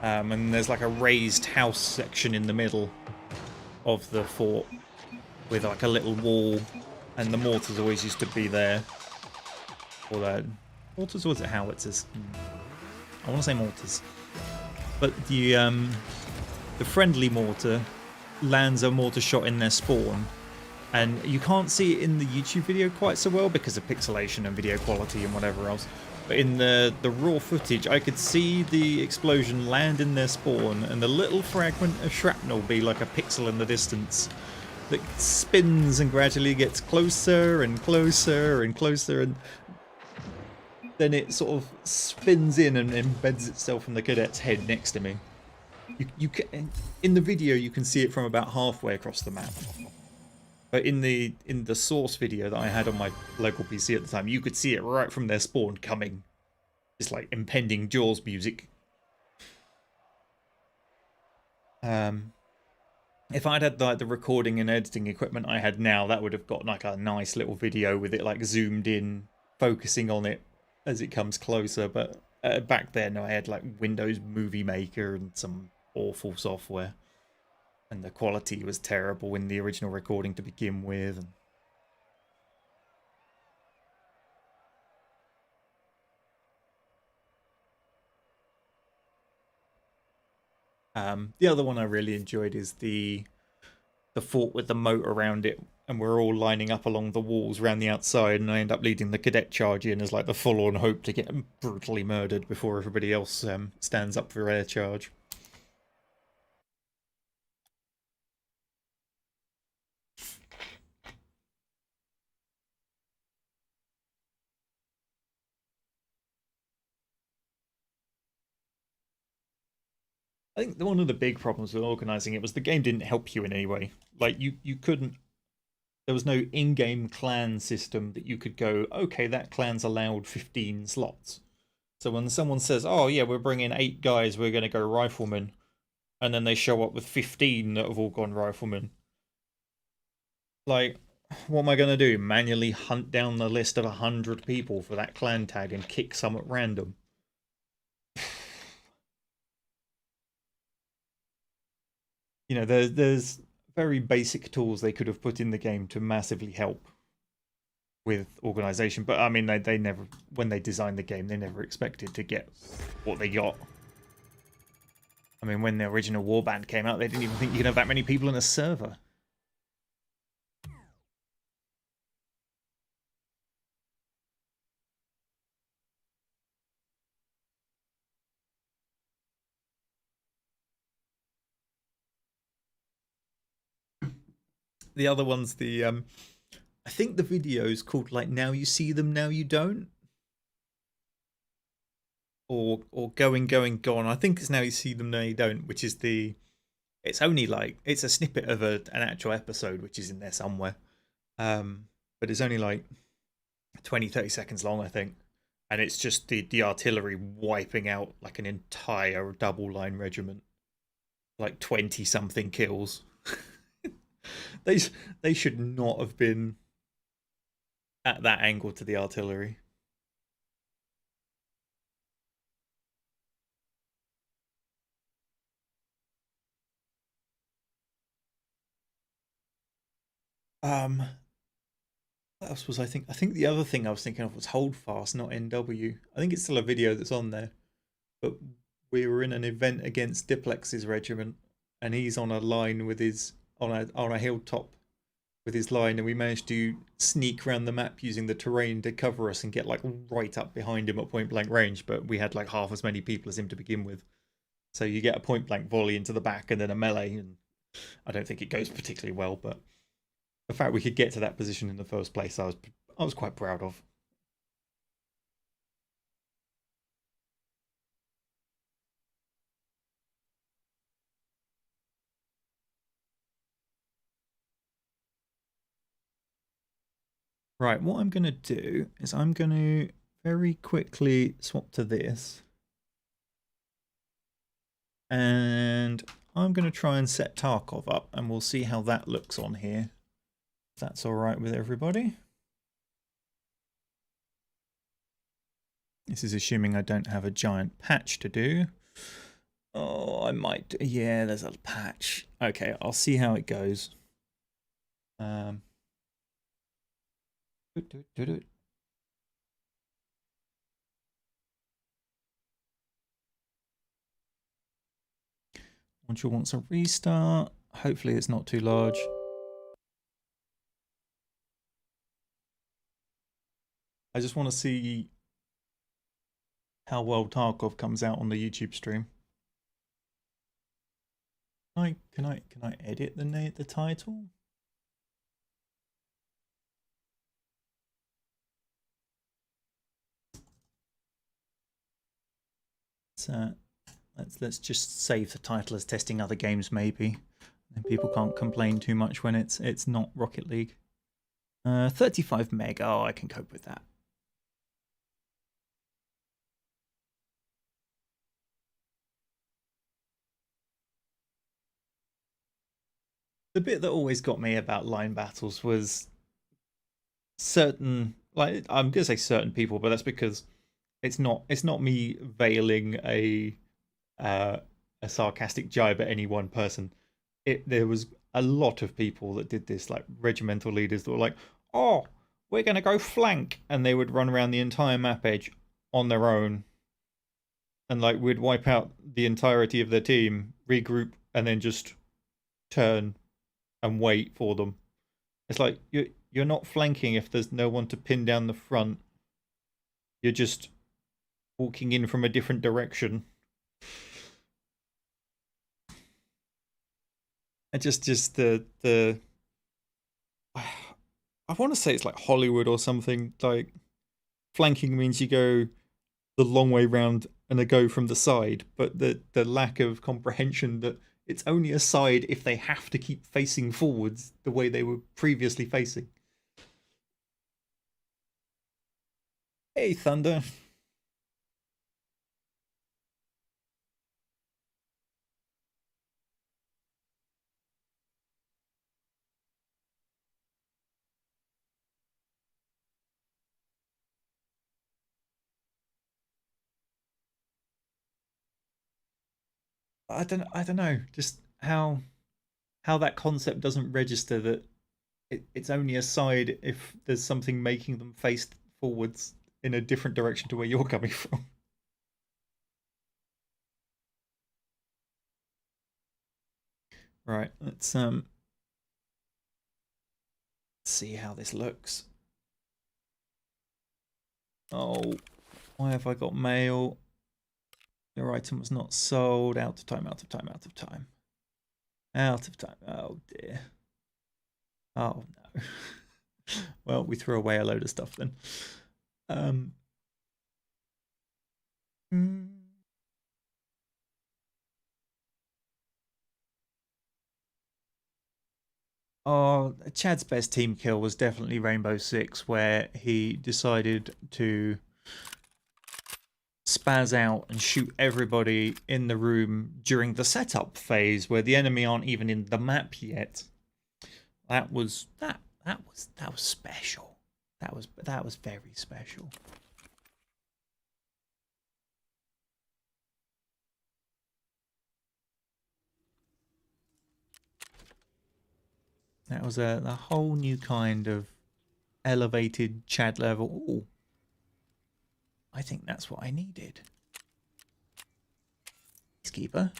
Speaker 1: And there's like a raised house section in the middle of the fort with like a little wall, and the mortars always used to be there. Or the mortars, or was it howitzers? I want to say mortars. But the friendly mortar lands a mortar shot in their spawn, and you can't see it in the YouTube video quite so well because of pixelation and video quality and whatever else. But in the raw footage, I could see the explosion land in their spawn, and the little fragment of shrapnel be like a pixel in the distance that spins and gradually gets closer and closer and closer, and then it sort of spins in and embeds itself in the cadet's head next to me. You can, in the video you can see it from about halfway across the map, but in the source video that I had on my local PC at the time, you could see it right from their spawn coming. It's like impending Jaws music. If I'd had like the recording and editing equipment I had now, that would have got like a nice little video with it like zoomed in, focusing on it as it comes closer. But back then I had like Windows Movie Maker and some awful software, and the quality was terrible in the original recording to begin with. The other one I really enjoyed is the fort with the moat around it, and we're all lining up along the walls around the outside, and I end up leading the cadet charge in as like the full-on hope to get brutally murdered before everybody else stands up for their charge. I think one of the big problems with organizing it was the game didn't help you in any way. Like you couldn't. There was no in-game clan system that you could go, okay, that clan's allowed 15 slots. So when someone says, oh yeah, we're bringing 8 guys, we're going to go riflemen, and then they show up with 15 that have all gone riflemen, like, what am I going to do? Manually hunt down the list of 100 people for that clan tag and kick some at random? You know, there's very basic tools they could have put in the game to massively help with organization, but I mean, they never, when they designed the game, they never expected to get what they got. I mean, when the original Warband came out, they didn't even think you could have that many people in a server. The other one's the I think the video's called like Now You See Them, Now You Don't, or Going Gone. I think it's Now You See Them, Now You Don't, which is the, it's only like, it's a snippet of an actual episode which is in there somewhere, but it's only like 20-30 seconds long, I think, and it's just the artillery wiping out like an entire double line regiment, like 20 something kills. They should not have been at that angle to the artillery. What else was I think? I think the other thing I was thinking of was Holdfast, not NW. I think it's still a video that's on there, but we were in an event against Diplex's regiment, and he's on a line with his on a hilltop with his line, and we managed to sneak around the map using the terrain to cover us and get like right up behind him at point blank range. But we had like half as many people as him to begin with, so you get a point blank volley into the back and then a melee, and I don't think it goes particularly well. But the fact we could get to that position in the first place, I was quite proud of. Right, what I'm going to do is I'm going to very quickly swap to this. And I'm going to try and set Tarkov up, and we'll see how that looks on here. If that's all right with everybody. This is assuming I don't have a giant patch to do. Oh, I might. Yeah, there's a patch. Okay, I'll see how it goes. Once wants a restart. Hopefully it's not too large. I just want to see how well Tarkov comes out on the YouTube stream. Can I edit the title? Let's just save the title as testing other games maybe. And people can't complain too much when it's not Rocket League. 35 meg. Oh, I can cope with that. The bit that always got me about line battles was certain, like, I'm gonna say certain people, but that's because it's not me veiling a sarcastic jibe at any one person. There was a lot of people that did this, like regimental leaders that were like, "Oh, we're gonna go flank," and they would run around the entire map edge on their own, and like we'd wipe out the entirety of their team, regroup, and then just turn and wait for them. It's like you're not flanking if there's no one to pin down the front. You're just walking in from a different direction. And just the I want to say it's like Hollywood or something. Like flanking means you go the long way round and a go from the side, but the lack of comprehension that it's only a side if they have to keep facing forwards the way they were previously facing. Hey, Thunder. I don't know, just how that concept doesn't register that it's only a side if there's something making them face forwards in a different direction to where you're coming from. Right, let's see how this looks. Oh, why have I got mail? Your item was not sold. Out of time, out of time, out of time. Out of time. Oh dear. Oh no. Well, we threw away a load of stuff then. Oh, Chad's best team kill was definitely Rainbow Six, where he decided to spaz out and shoot everybody in the room during the setup phase, where the enemy aren't even in the map yet. That was special. That was very special. That was a whole new kind of elevated Chad level. Ooh. I think that's what I needed. Peacekeeper.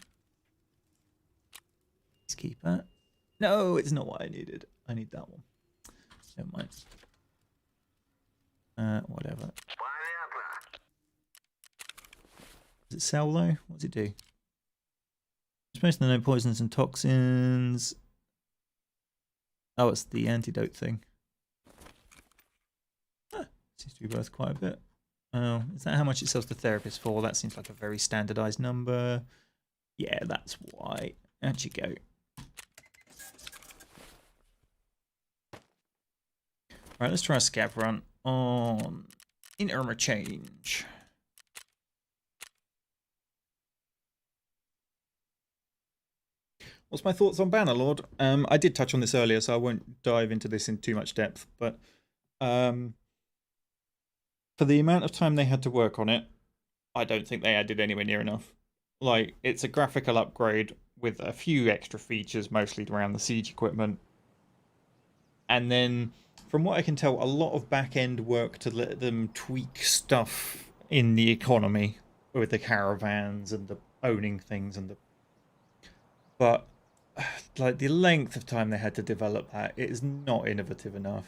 Speaker 1: Peacekeeper. No, it's not what I needed. I need that one. Never mind. Whatever. Does it sell though? What does it do? Supposed to know poisons and toxins. Oh, it's the antidote thing. Seems to be worth quite a bit. Oh, is that how much it sells to therapists for? That seems like a very standardized number. Yeah, that's why. Out you go. Right, let's try a scav run on Interchange. What's my thoughts on Bannerlord? I did touch on this earlier, so I won't dive into this in too much depth, but for the amount of time they had to work on it, I don't think they added anywhere near enough. Like, it's a graphical upgrade with a few extra features, mostly around the siege equipment. And then, from what I can tell, a lot of back-end work to let them tweak stuff in the economy with the caravans and the owning things and the... But, like, the length of time they had to develop that, it is not innovative enough.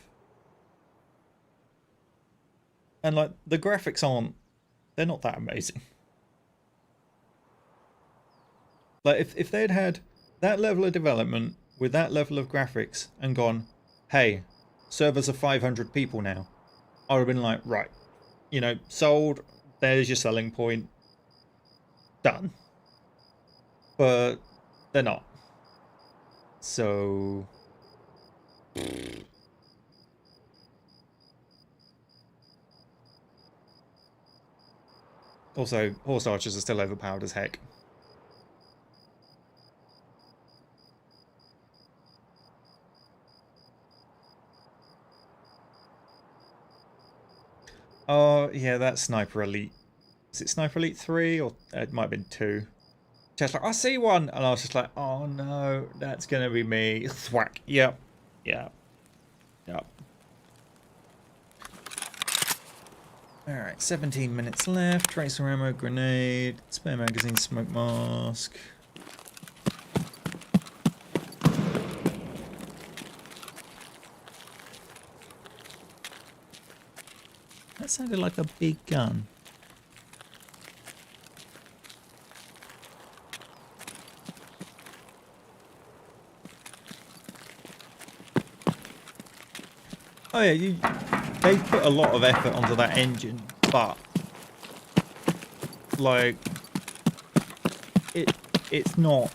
Speaker 1: And, like, the graphics aren't... They're not that amazing. Like, if they'd had that level of development with that level of graphics and gone, hey, servers of 500 people now, I would have been like, right, you know, sold, there's your selling point, done. But they're not. So... Also, horse archers are still overpowered as heck. Oh, yeah, that's Sniper Elite. Is it Sniper Elite 3? Or it might have been 2. Just like, I see one! And I was just like, oh no, that's gonna be me. Thwack. Yep. Yep. Yep. Alright, 17 minutes left. Tracer ammo, grenade, spare magazine, smoke mask. That sounded like a big gun. Oh yeah, they put a lot of effort onto that engine, but like it's not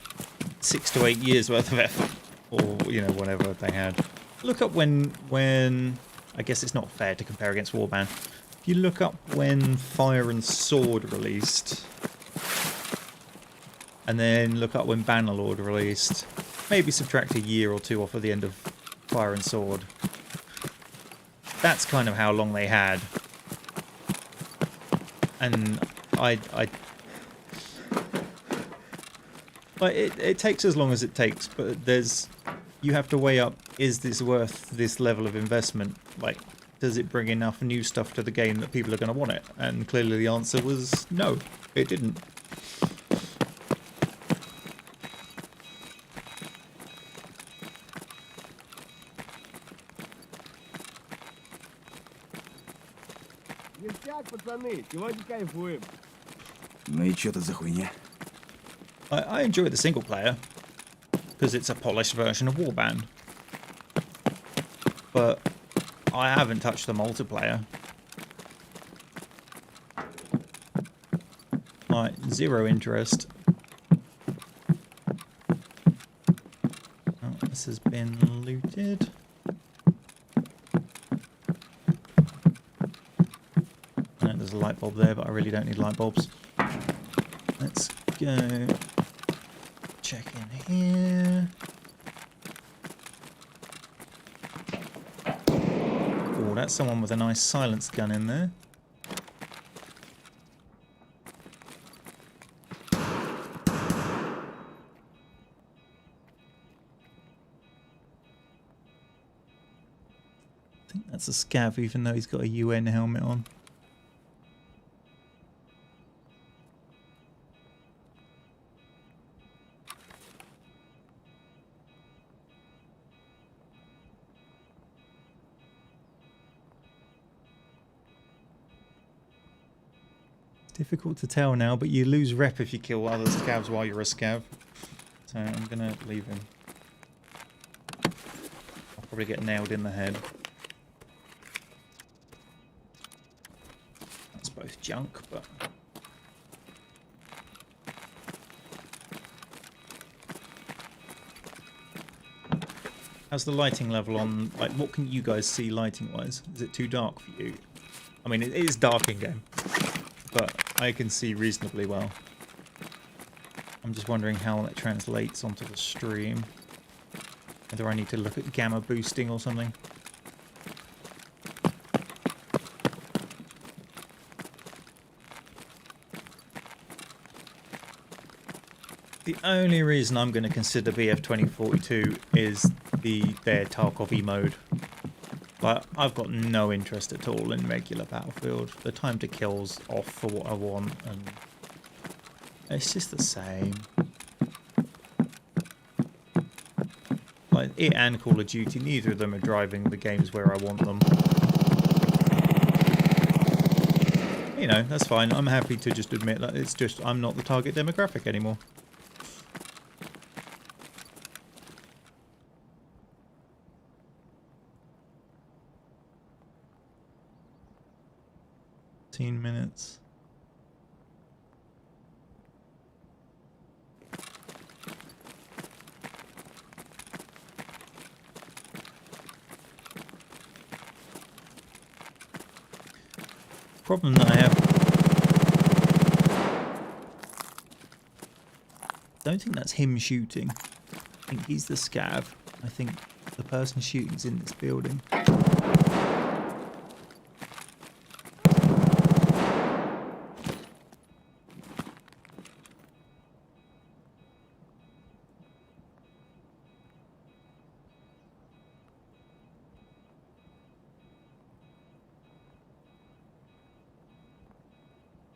Speaker 1: 6 to 8 years worth of effort, or you know, whatever they had. Look up when I guess it's not fair to compare against Warband. If you look up when Fire and Sword released, and then look up when Bannerlord released, maybe subtract a year or two off of the end of Fire and Sword. That's kind of how long they had. And like it takes as long as it takes, but you have to weigh up, is this worth this level of investment? Like, does it bring enough new stuff to the game that people are going to want it? And clearly the answer was no, it didn't.
Speaker 3: Ну и чё тут за хуйня?
Speaker 1: I enjoy the single player because it's a polished version of Warband, but I haven't touched the multiplayer. Like, zero interest. Oh, this has been looted. No, there's a light bulb there, but I really don't need light bulbs. Let's go check in here. Oh, that's someone with a nice silenced gun in there. I think that's a scav, even though he's got a UN helmet on. Difficult to tell now, but you lose rep if you kill other scavs while you're a scav. So I'm gonna leave him. I'll probably get nailed in the head. That's both junk, but... How's the lighting level on... Like, what can you guys see lighting-wise? Is it too dark for you? I mean, it is dark in-game, but I can see reasonably well. I'm just wondering how that translates onto the stream. Whether I need to look at gamma boosting or something. The only reason I'm going to consider BF 2042 is their Tarkov mode. But I've got no interest at all in regular Battlefield. The time to kill's off for what I want, and it's just the same. Like it and Call of Duty, neither of them are driving the games where I want them. You know, that's fine. I'm happy to just admit that it's just I'm not the target demographic anymore. Minutes. Problem that I have. Don't think that's him shooting. I think he's the scav. I think the person shooting's in this building.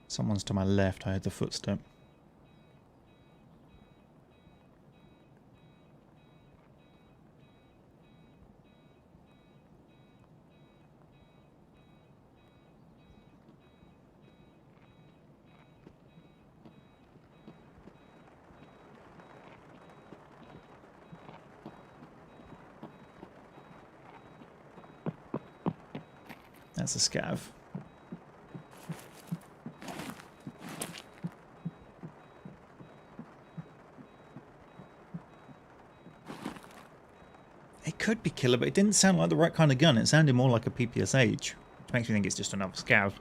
Speaker 1: Someone's to my left. I heard the footstep. That's a scav. It could be killer, but it didn't sound like the right kind of gun. It sounded more like a PPSH, which makes me think it's just another scav.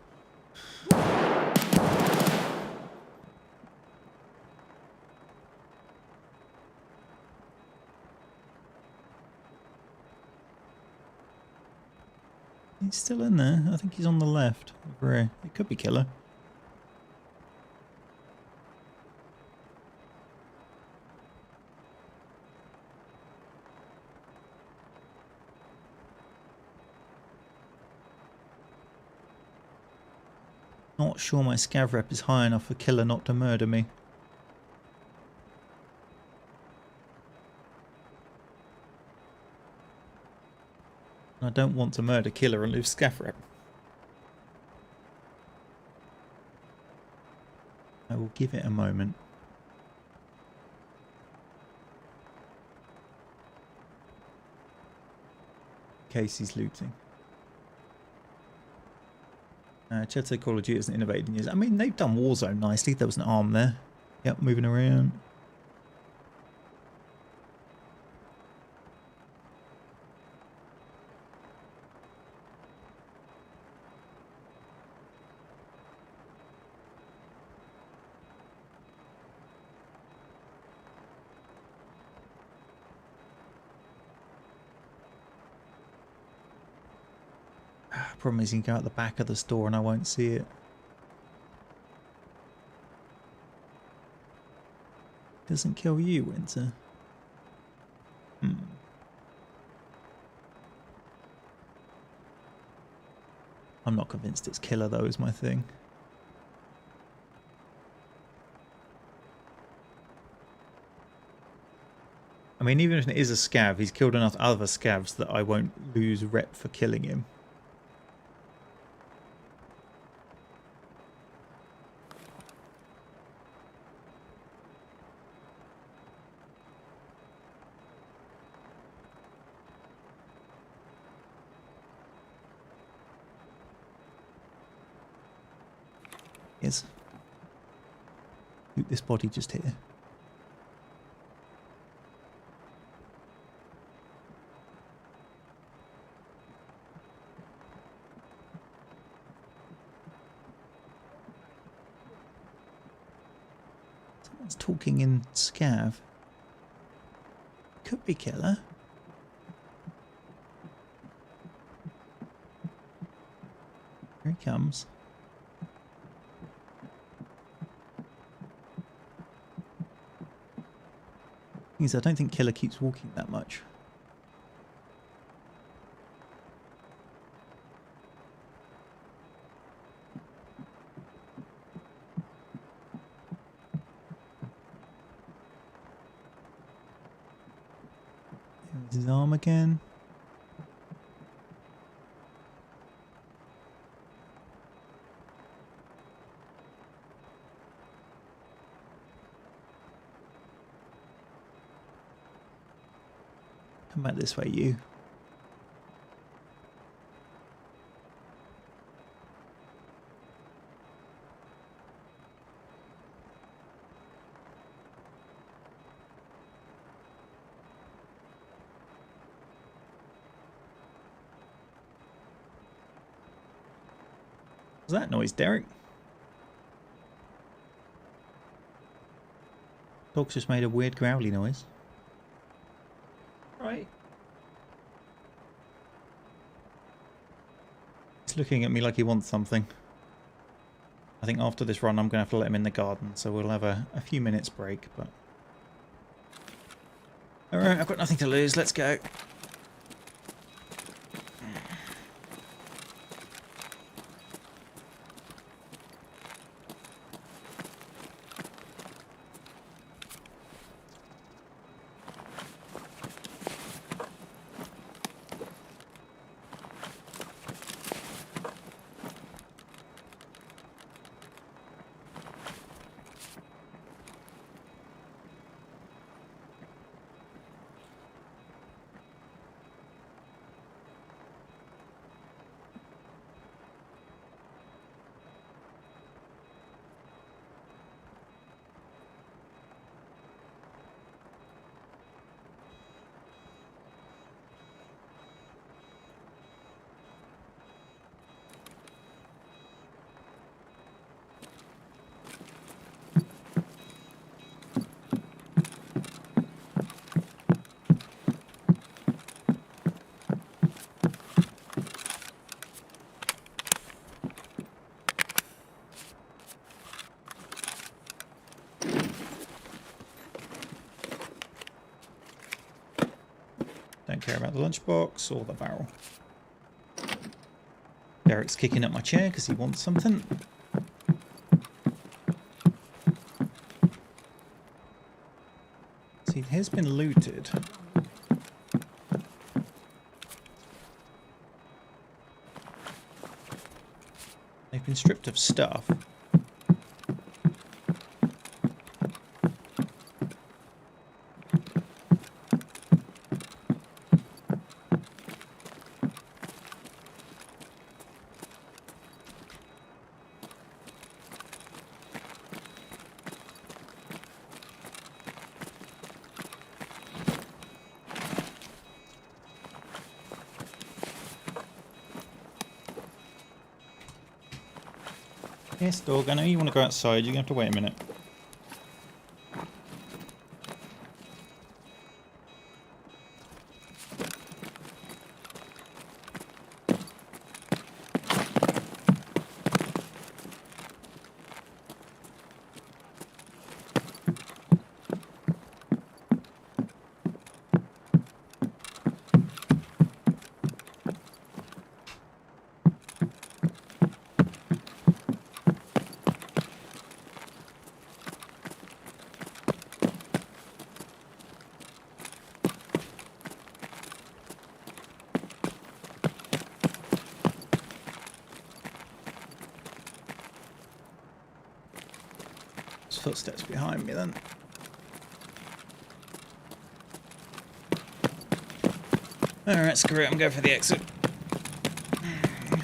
Speaker 1: He's still in there. I think he's on the left. Over here. It could be killer. Not sure my scav rep is high enough for killer not to murder me. I don't want to murder killer and lose scav rep. I will give it a moment. Casey's looting. Chad said Call of Duty isn't innovated in years. I mean, they've done Warzone nicely. There was an arm there. Yep, moving around. Problem is you can go out the back of the store and I won't see it. Doesn't kill you, Winter. I'm not convinced it's killer though, is my thing. I mean, even if it is a scav, he's killed enough other scavs that I won't lose rep for killing him. Yes. Loot this body just here. It's talking in Scav. Could be Killer. Here he comes. Thing is, I don't think Killer keeps walking that much. There's his arm again. Come back this way, you. What's that noise, Derek? Dog's just made a weird growly noise. Right. He's looking at me like he wants something. I think after this run I'm going to have to let him in the garden, so we'll have a few minutes break. But alright, I've got nothing to lose, let's go. Don't care about the lunchbox or the barrel. Derek's kicking up my chair because he wants something. See, it has been looted. They've been stripped of stuff. Yes, dog, I know you want to go outside. You're going to have to wait a minute. Footsteps behind me then. Alright, screw it, I'm going for the exit.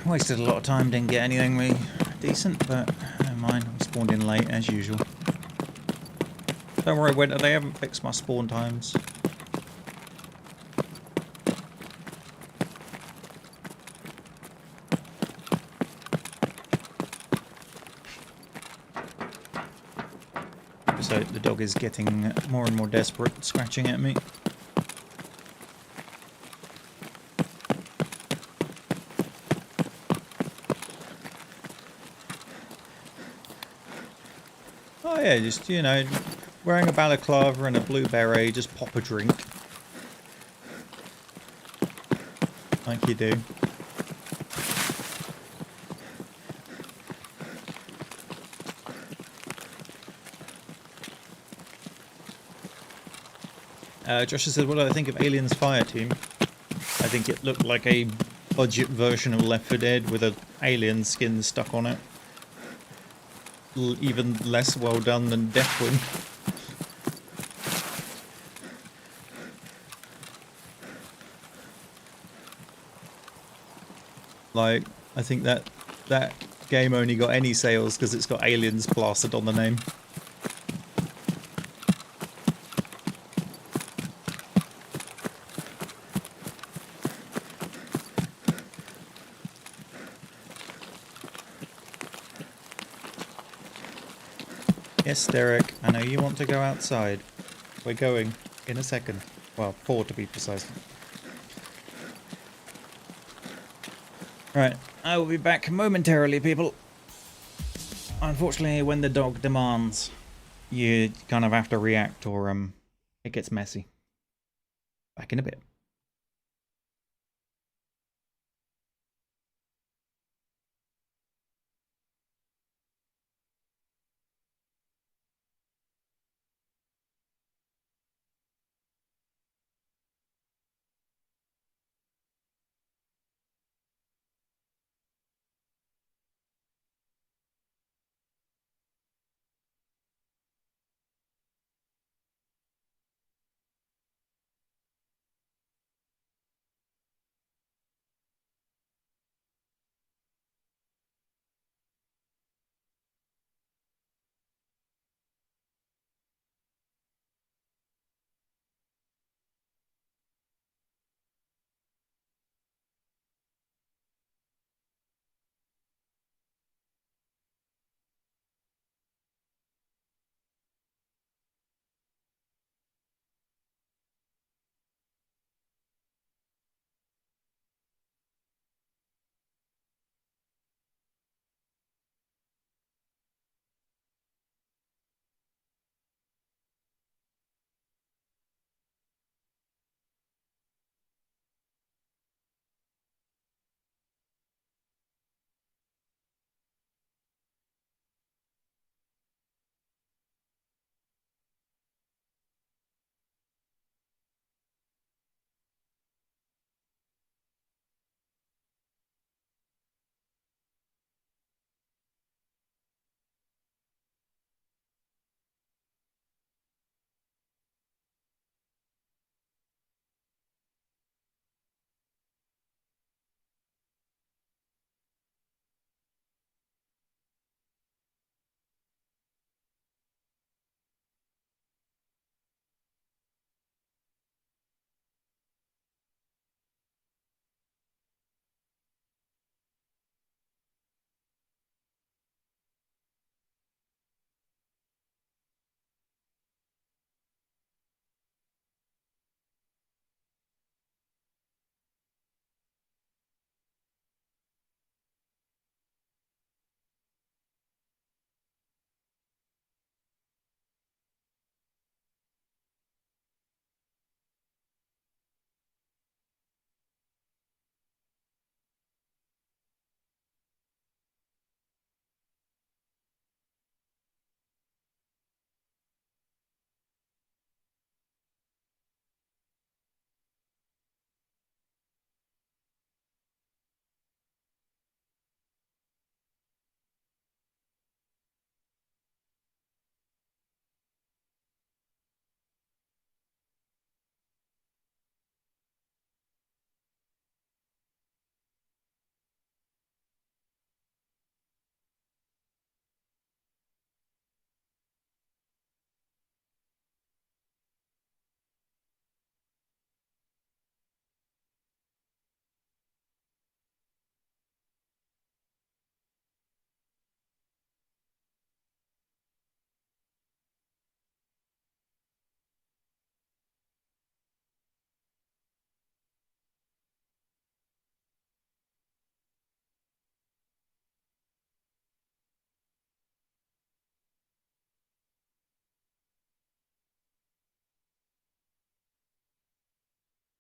Speaker 1: Wasted a lot of time, didn't get anything really decent, but never mind, I spawned in late as usual. Don't worry, Winter, they haven't fixed my spawn times. So the dog is getting more and more desperate, scratching at me. Oh yeah, just, you know, wearing a balaclava and a blue beret, just pop a drink. Like you do. Josh said, what do I think of Aliens Fireteam? I think it looked like a budget version of Left 4 Dead with an alien skin stuck on it. Even less well done than Deathwing. Like, I think that game only got any sales because it's got aliens plastered on the name. Yes, Derek, I know you want to go outside. We're going in a second. Well, 4 to be precise. Right, I will be back momentarily, people. Unfortunately, when the dog demands, you kind of have to react or it gets messy. Back in a bit.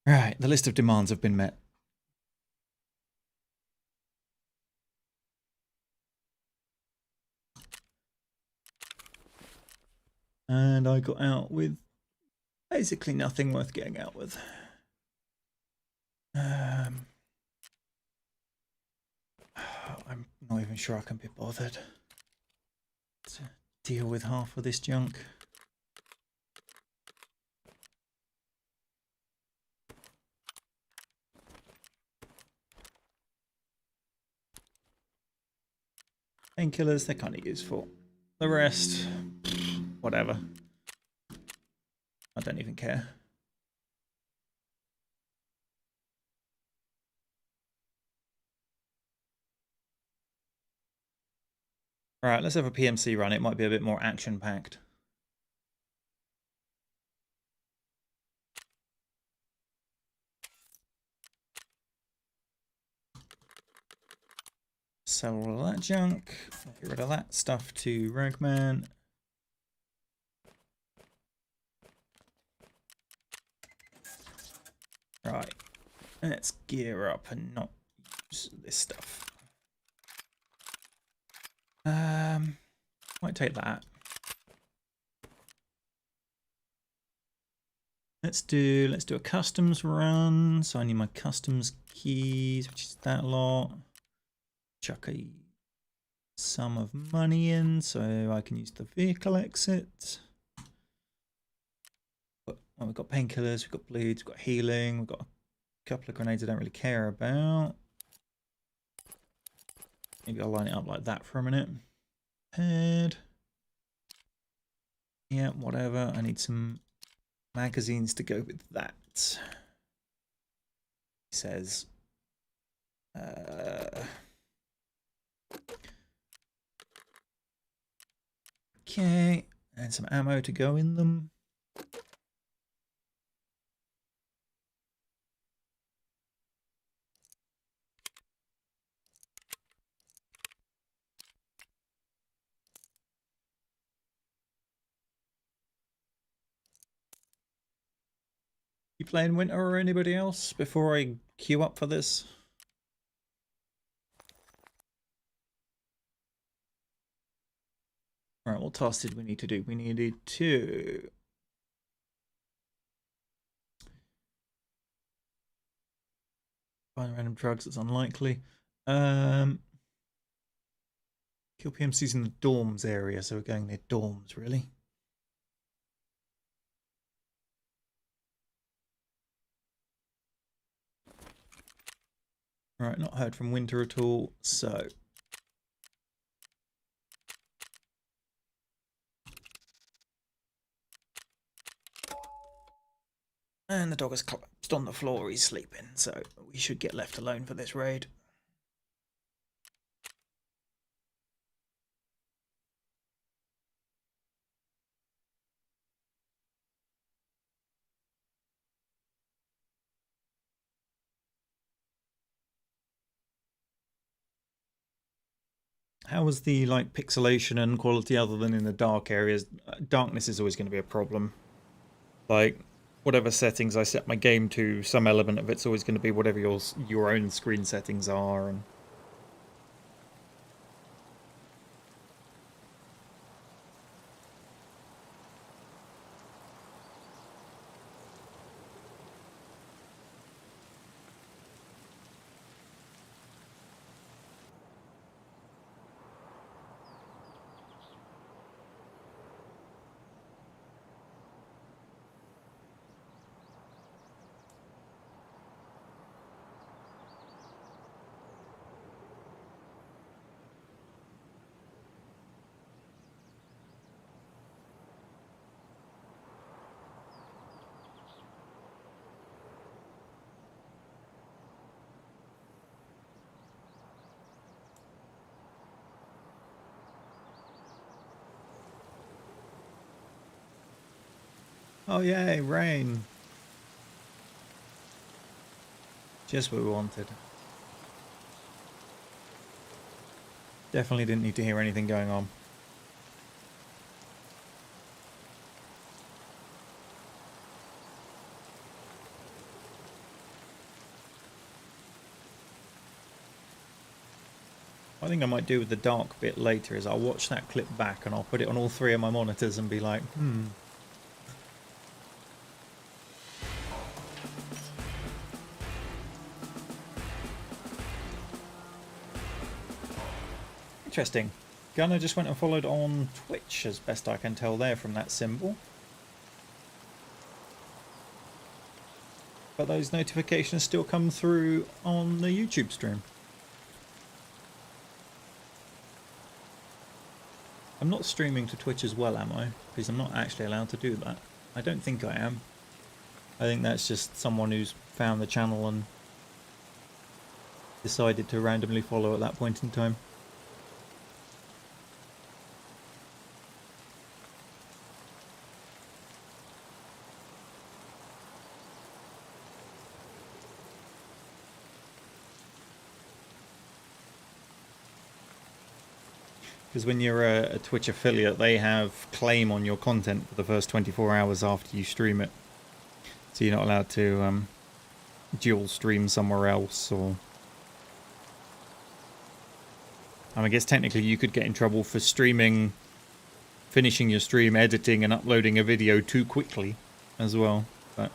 Speaker 1: Right, the list of demands have been met. And I got out with basically nothing worth getting out with. I'm not even sure I can be bothered to deal with half of this junk. Painkillers, they're kind of useful. The rest, whatever. I don't even care. Alright, let's have a PMC run. It might be a bit more action-packed. Sell all of that junk. Get rid of that stuff to Ragman. Right. Let's gear up and not use this stuff. Might take that. Let's do a customs run. So I need my customs keys, which is that lot. Chuck a sum of money in so I can use the vehicle exit. Well, we've got painkillers, we've got bleeds, we've got healing, we've got a couple of grenades I don't really care about. Maybe I'll line it up like that for a minute. Head. Yeah, whatever. I need some magazines to go with that. He says. Okay, and some ammo to go in them. You playing Winter or anybody else before I queue up for this? Alright, what task did we need to do? We needed to find random drugs, it's unlikely. Kill PMCs in the dorms area, so we're going near dorms, really. Right, not heard from Winter at all, so. And the dog has collapsed on the floor, he's sleeping, so we should get left alone for this raid. How was the pixelation and quality other than in the dark areas? Darkness is always going to be a problem. Like, whatever settings I set my game to, some element of it's always going to be whatever your own screen settings are. And oh yay, rain. Just what we wanted. Definitely didn't need to hear anything going on. I think I might do with the dark bit later is I'll watch that clip back and I'll put it on all 3 of my monitors and be like, Interesting. Gunner just went and followed on Twitch, as best I can tell there from that symbol. But those notifications still come through on the YouTube stream. I'm not streaming to Twitch as well, am I? Because I'm not actually allowed to do that. I don't think I am. I think that's just someone who's found the channel and decided to randomly follow at that point in time. Because when you're a Twitch affiliate, they have claim on your content for the first 24 hours after you stream it. So you're not allowed to dual stream somewhere else, or... I guess technically you could get in trouble for streaming, finishing your stream, editing and uploading a video too quickly as well, but...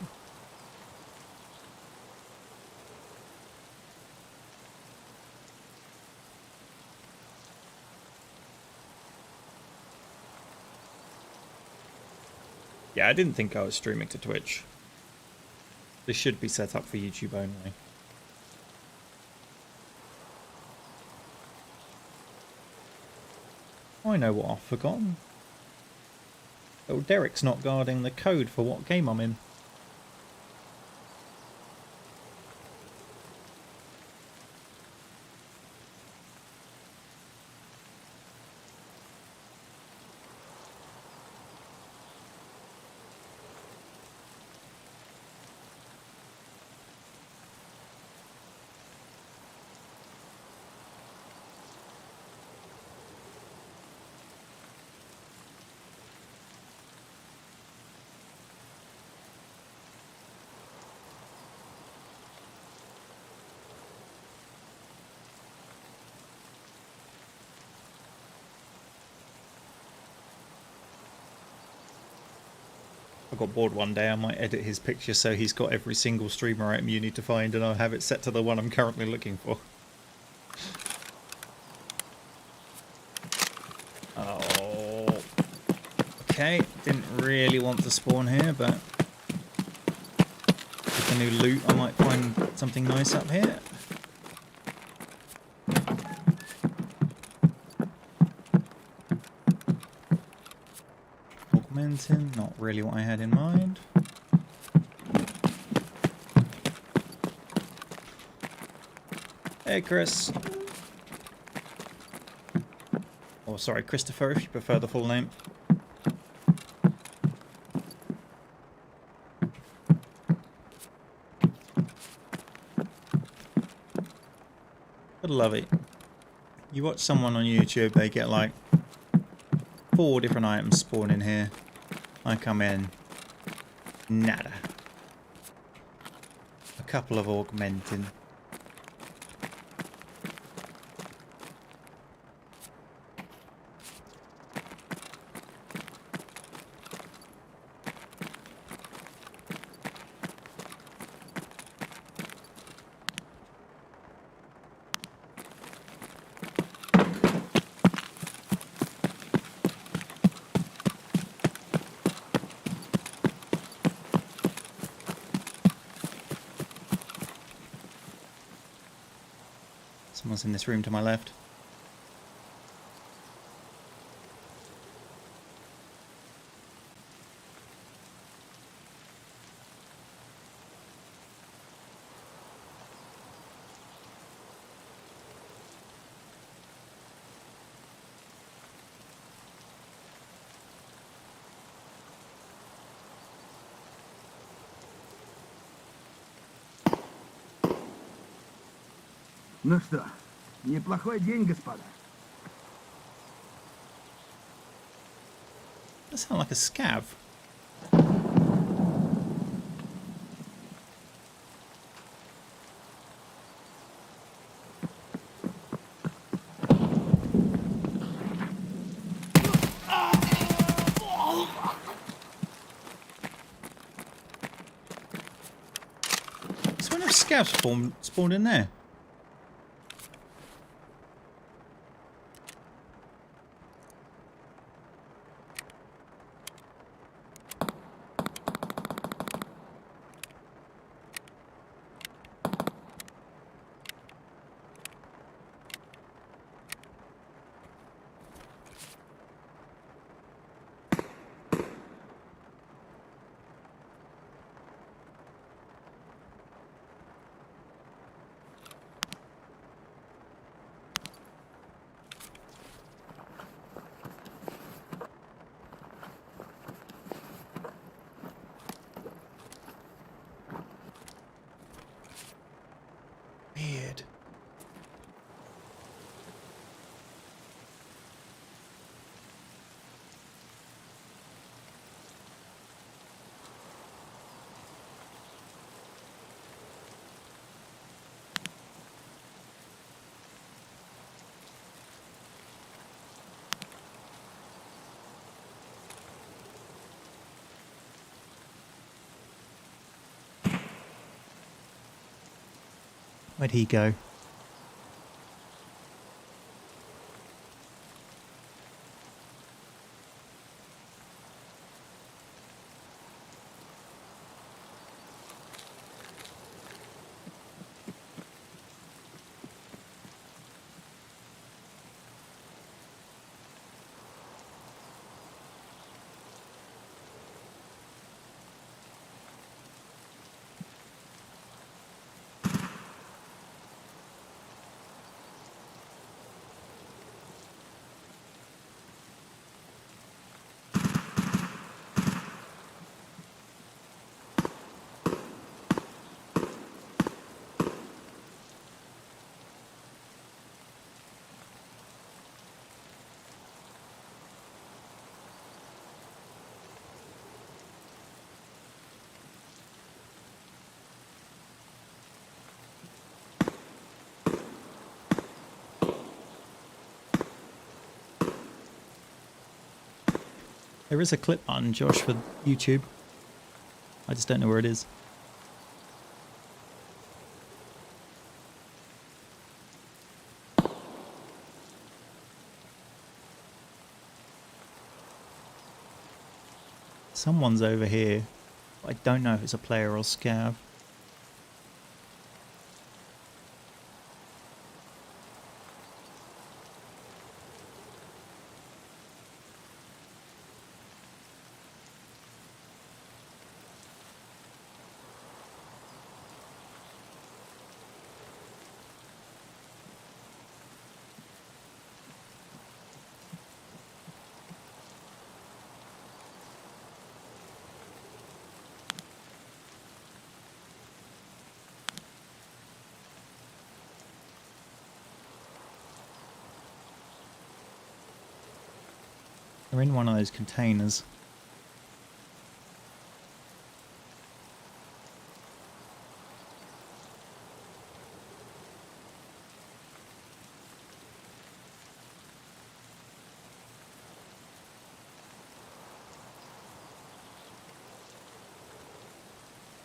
Speaker 1: Yeah, I didn't think I was streaming to Twitch. This should be set up for YouTube only. I know what I've forgotten. Oh, Derek's not guarding the code for what game I'm in. I got bored one day, I might edit his picture so he's got every single streamer item you need to find, and I'll have it set to the one I'm currently looking for. Oh. Okay, didn't really want to spawn here, but with the new loot I might find something nice up here. Not really what I had in mind. Hey, Chris. Oh, sorry, Christopher, if you prefer the full name. But love it. You watch someone on YouTube, they get like 4 different items spawn in here. I come in, nada. A couple of augmenting. Someone's in this room to my left.
Speaker 3: Ну что, неплохой день, господа.
Speaker 1: That sounds like a scav. scavs spawned in there. Weird. Where'd he go? There is a clip button, Josh, for YouTube. I just don't know where it is. Someone's over here. I don't know if it's a player or scav. They're in one of those containers.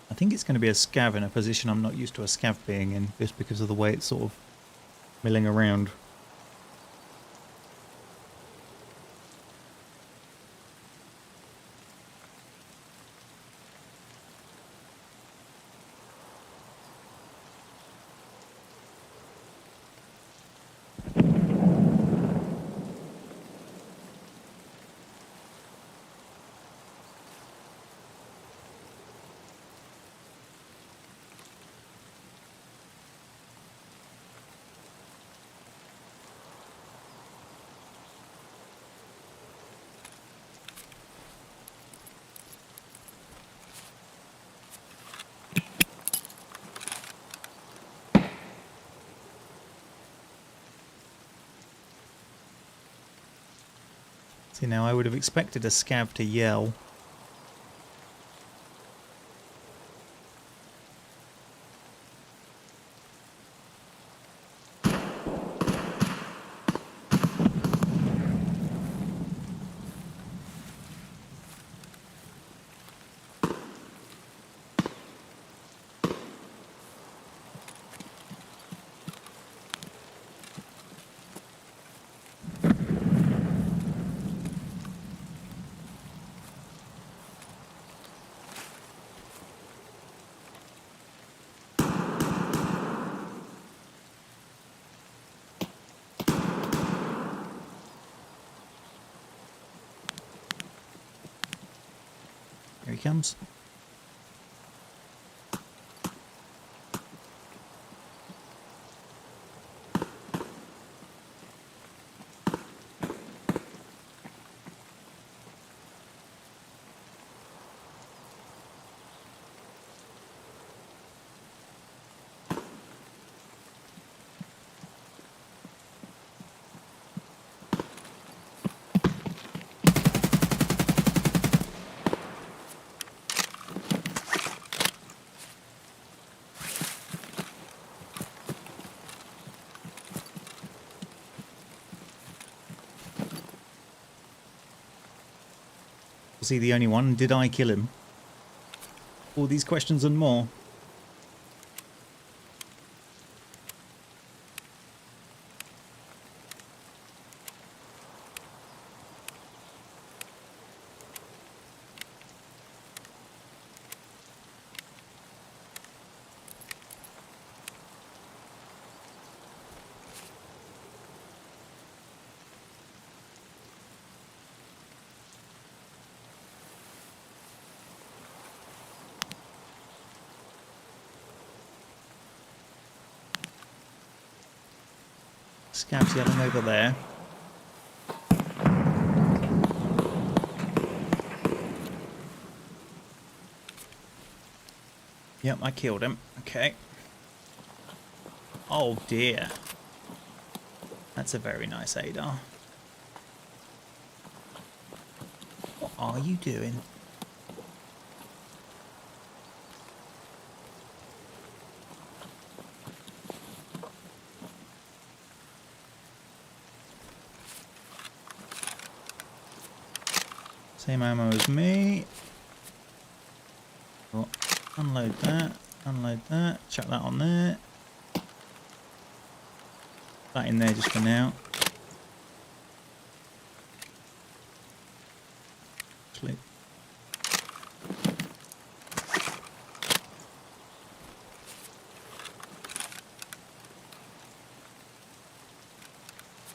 Speaker 1: I think it's going to be a scav in a position I'm not used to a scav being in, just because of the way it's sort of milling around. See, now I would have expected a scav to yell. comes. Was he the only one? Did I kill him? All these questions and more. Scab's yelling over there. Yep, I killed him. Okay. Oh dear. That's a very nice Adar. What are you doing? Same ammo as me. Oh, unload that, chuck that on there. That in there just for now. Click.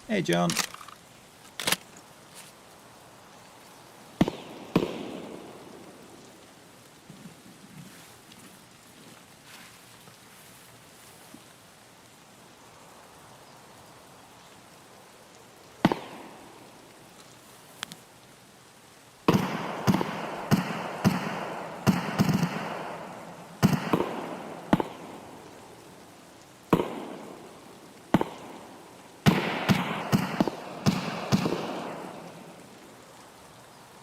Speaker 1: Hey, John.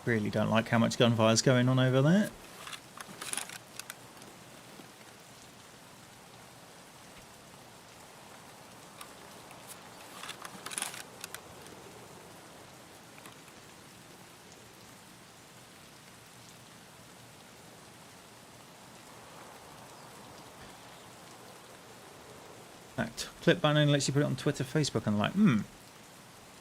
Speaker 1: Really don't like how much gunfire's going on over there. That clip button lets you put it on Twitter, Facebook, and like,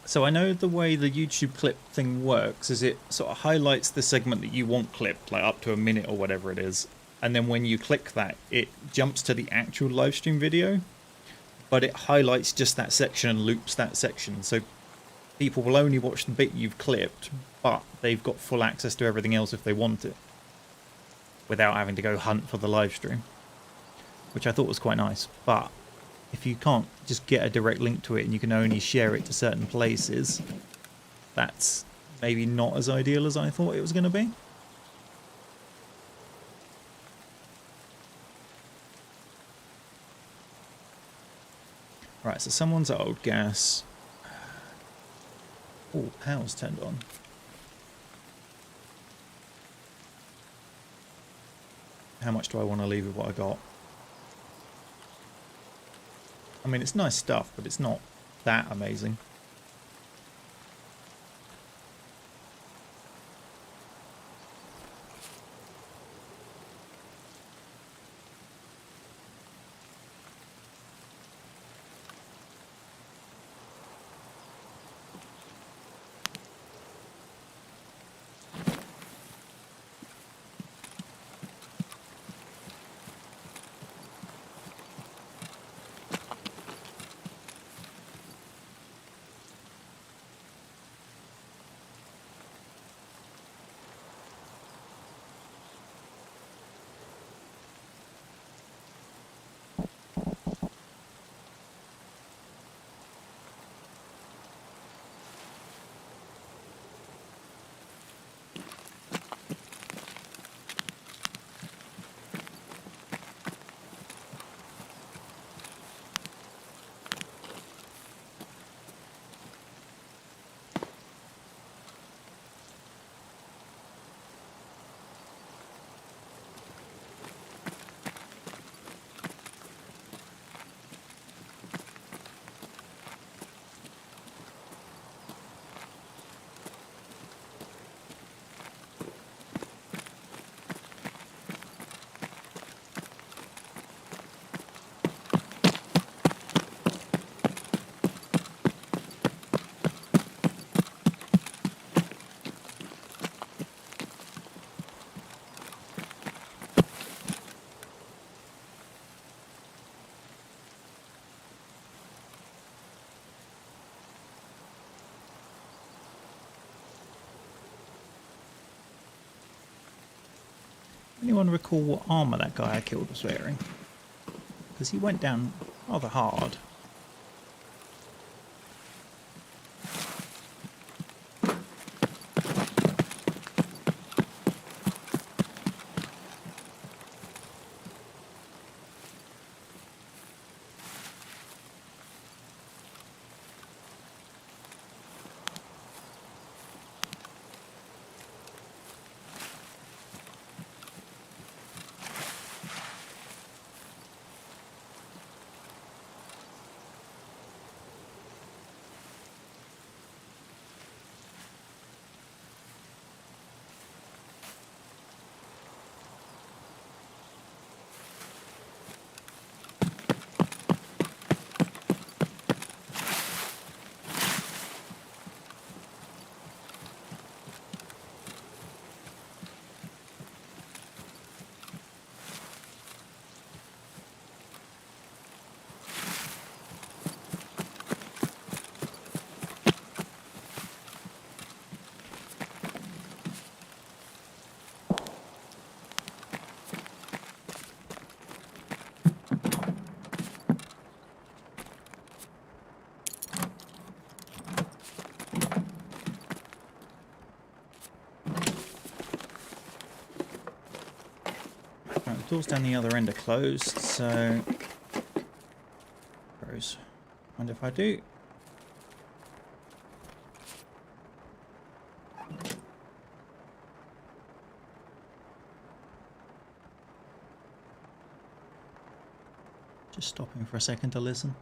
Speaker 1: So I know the way the YouTube clip thing works is it sort of highlights the segment that you want clipped, like up to a minute or whatever it is. And then when you click that, it jumps to the actual live stream video, but it highlights just that section and loops that section. So people will only watch the bit you've clipped, but they've got full access to everything else if they want it, without having to go hunt for the live stream, which I thought was quite nice. But if you can't just get a direct link to it and you can only share it to certain places, that's maybe not as ideal as I thought it was going to be. Right, so someone's at old gas. Oh, power's turned on. How much do I want to leave with what I got? I mean, it's nice stuff, but it's not that amazing. Anyone recall what armour that guy I killed was wearing? Because he went down rather hard. Right, the doors down the other end are closed, so... Rose. Mind if I do? Just stopping for a second to listen.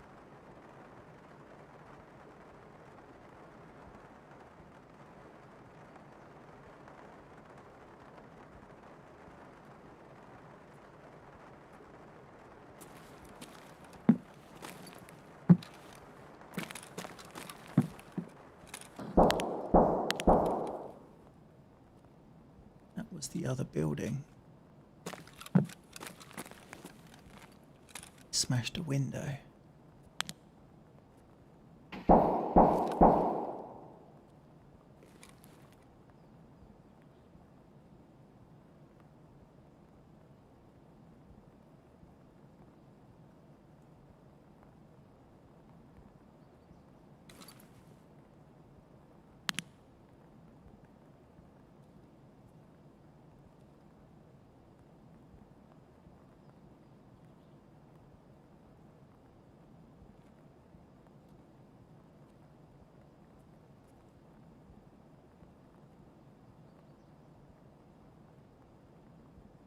Speaker 1: That was the other building. Smashed a window.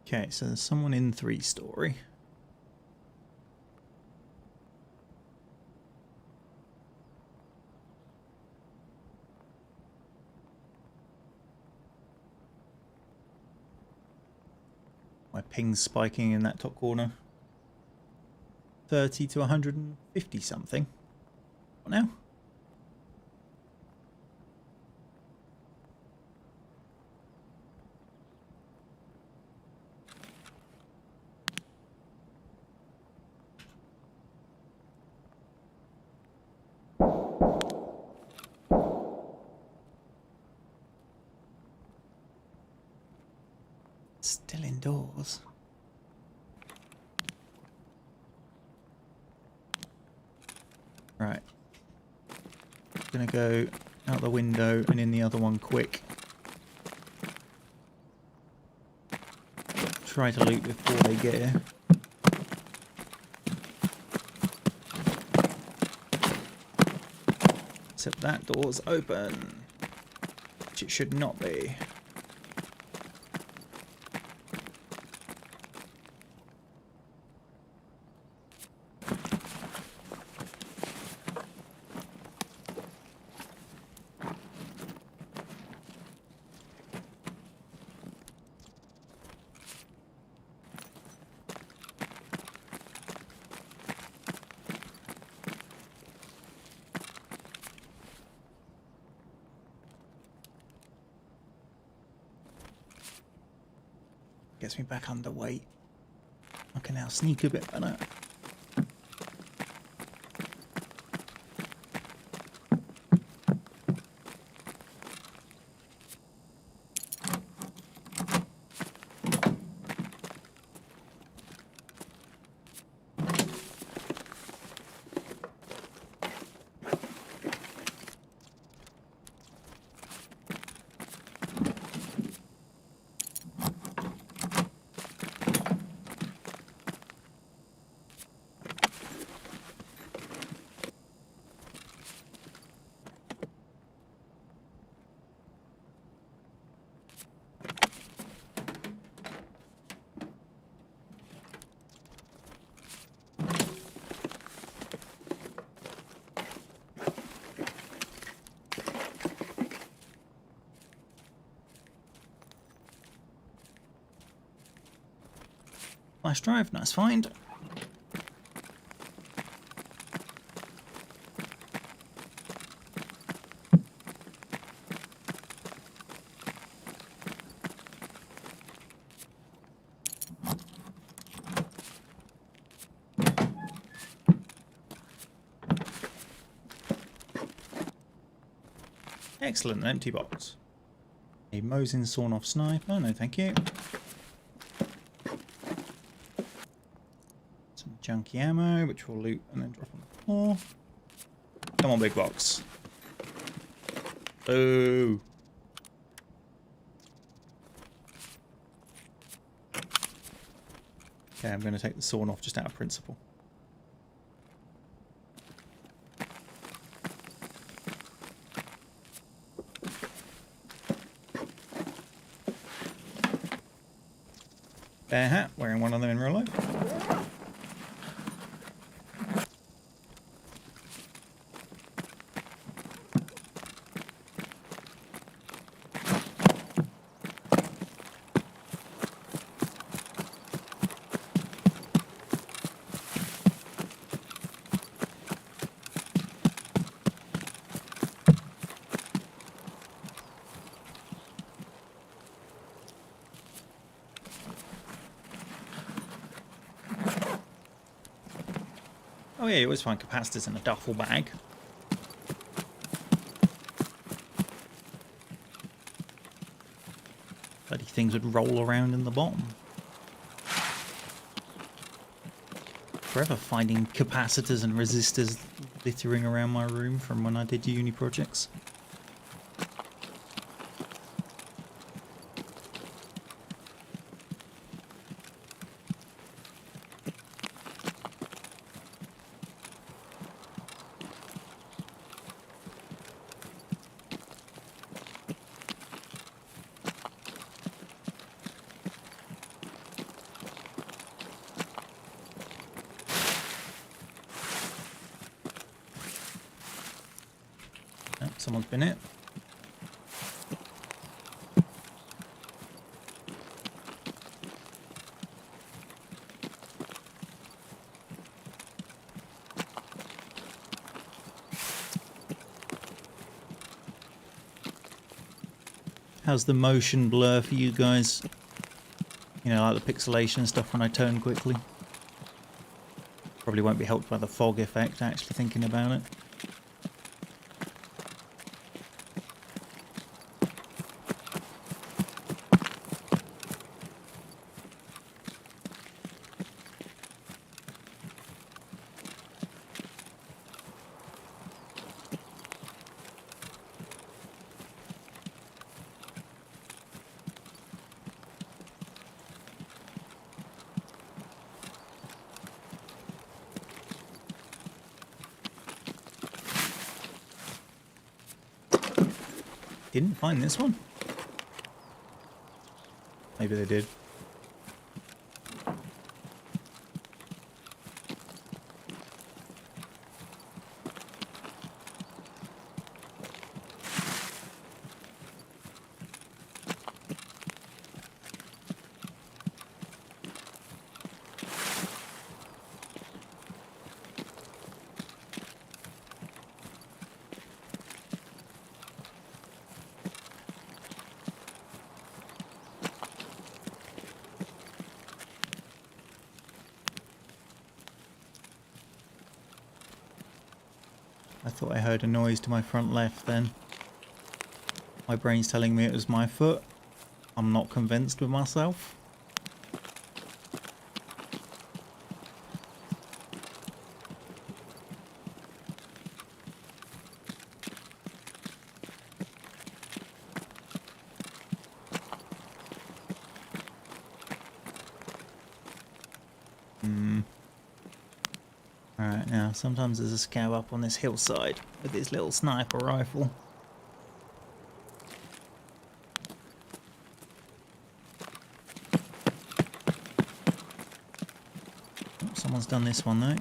Speaker 1: Okay, so there's someone in 3-story. My ping's spiking in that top corner. 30 to 150 something. What now? Still indoors. Right. Gonna go out the window and in the other one quick. Try to loot before they get here. Except that door's open, which it should not be. Gets me back underweight. I can now sneak a bit better. flash drive, nice find. Excellent, an empty box. A Mosin sawn-off sniper, no thank you. Some junky ammo, which we'll loot and then drop on the floor. Come on, big box. Boo. Okay, I'm going to take the sawn-off just out of principle. Bear hat, wearing one of them in real life. Oh yeah, you always find capacitors in a duffel bag. Bloody things would roll around in the bottom. Forever finding capacitors and resistors littering around my room from when I did uni projects. Someone's been it. How's the motion blur for you guys? You know, like the pixelation and stuff when I turn quickly. Probably won't be helped by the fog effect, actually thinking about it. Didn't find this one. Maybe they did. I thought I heard a noise to my front left then. My brain's telling me it was my foot. I'm not convinced with myself. Alright, now sometimes there's a scout up on this hillside with his little sniper rifle. Oh, someone's done this one though.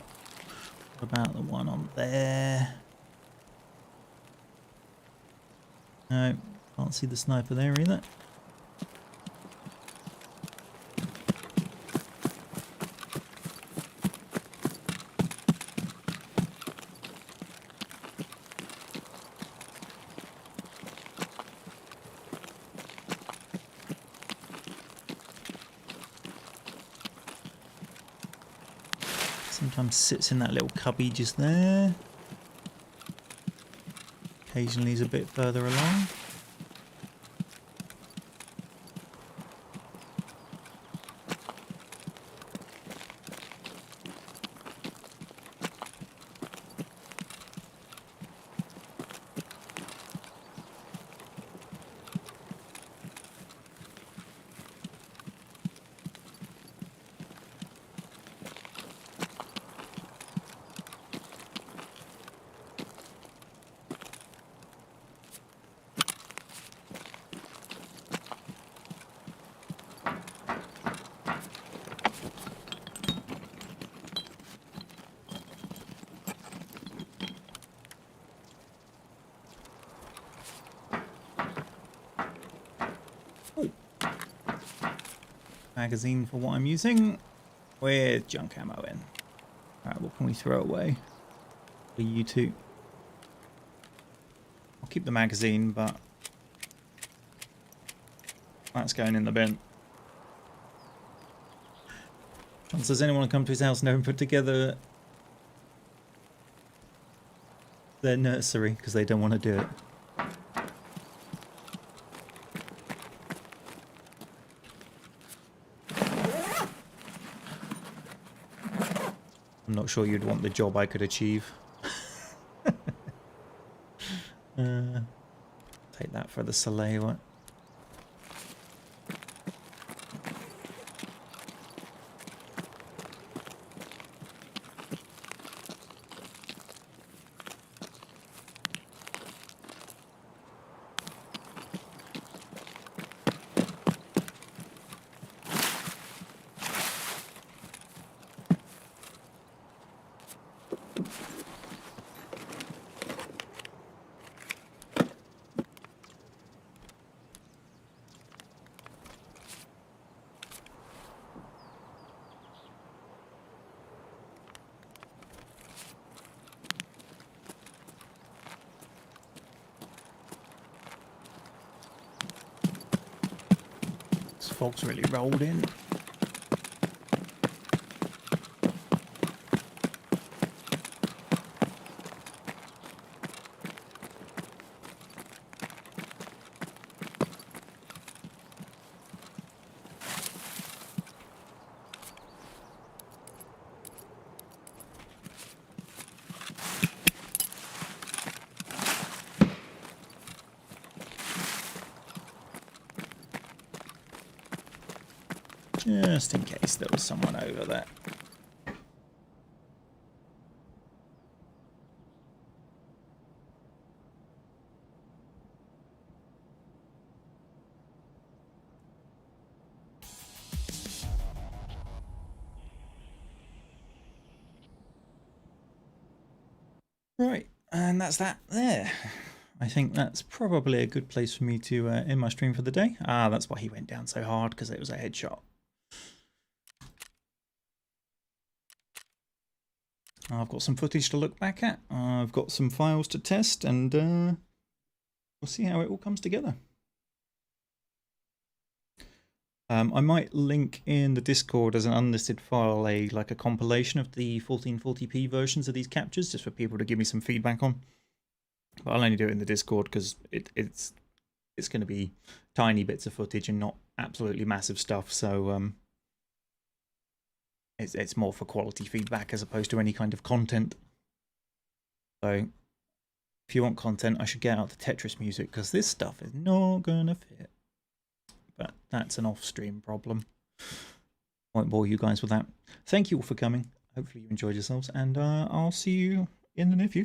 Speaker 1: What about the one on there? No, can't see the sniper there either. Sometimes sits in that little cubby just there. Occasionally he's a bit further along. Magazine for what I'm using with junk ammo in. Alright, what can we throw away for you two? I'll keep the magazine, but that's going in the bin. Does anyone come to his house now and put together their nursery because they don't want to do it? I'm not sure you'd want the job I could achieve. Take that for the Soleil one. Fog's really rolled in. Just in case there was someone over there. Right, and that's that there. I think that's probably a good place for me to end my stream for the day. Ah, that's why he went down so hard, because it was a headshot. I've got some footage to look back at. I've got some files to test, and we'll see how it all comes together. I might link in the Discord as an unlisted file like a compilation of the 1440p versions of these captures, just for people to give me some feedback on. But I'll only do it in the Discord because it's going to be tiny bits of footage and not absolutely massive stuff. So it's more for quality feedback as opposed to any kind of content. So if you want content, I should get out the Tetris music because this stuff is not gonna fit. But that's an off-stream problem. Won't bore you guys with that. Thank you all for coming. Hopefully you enjoyed yourselves, and I'll see you in the near future.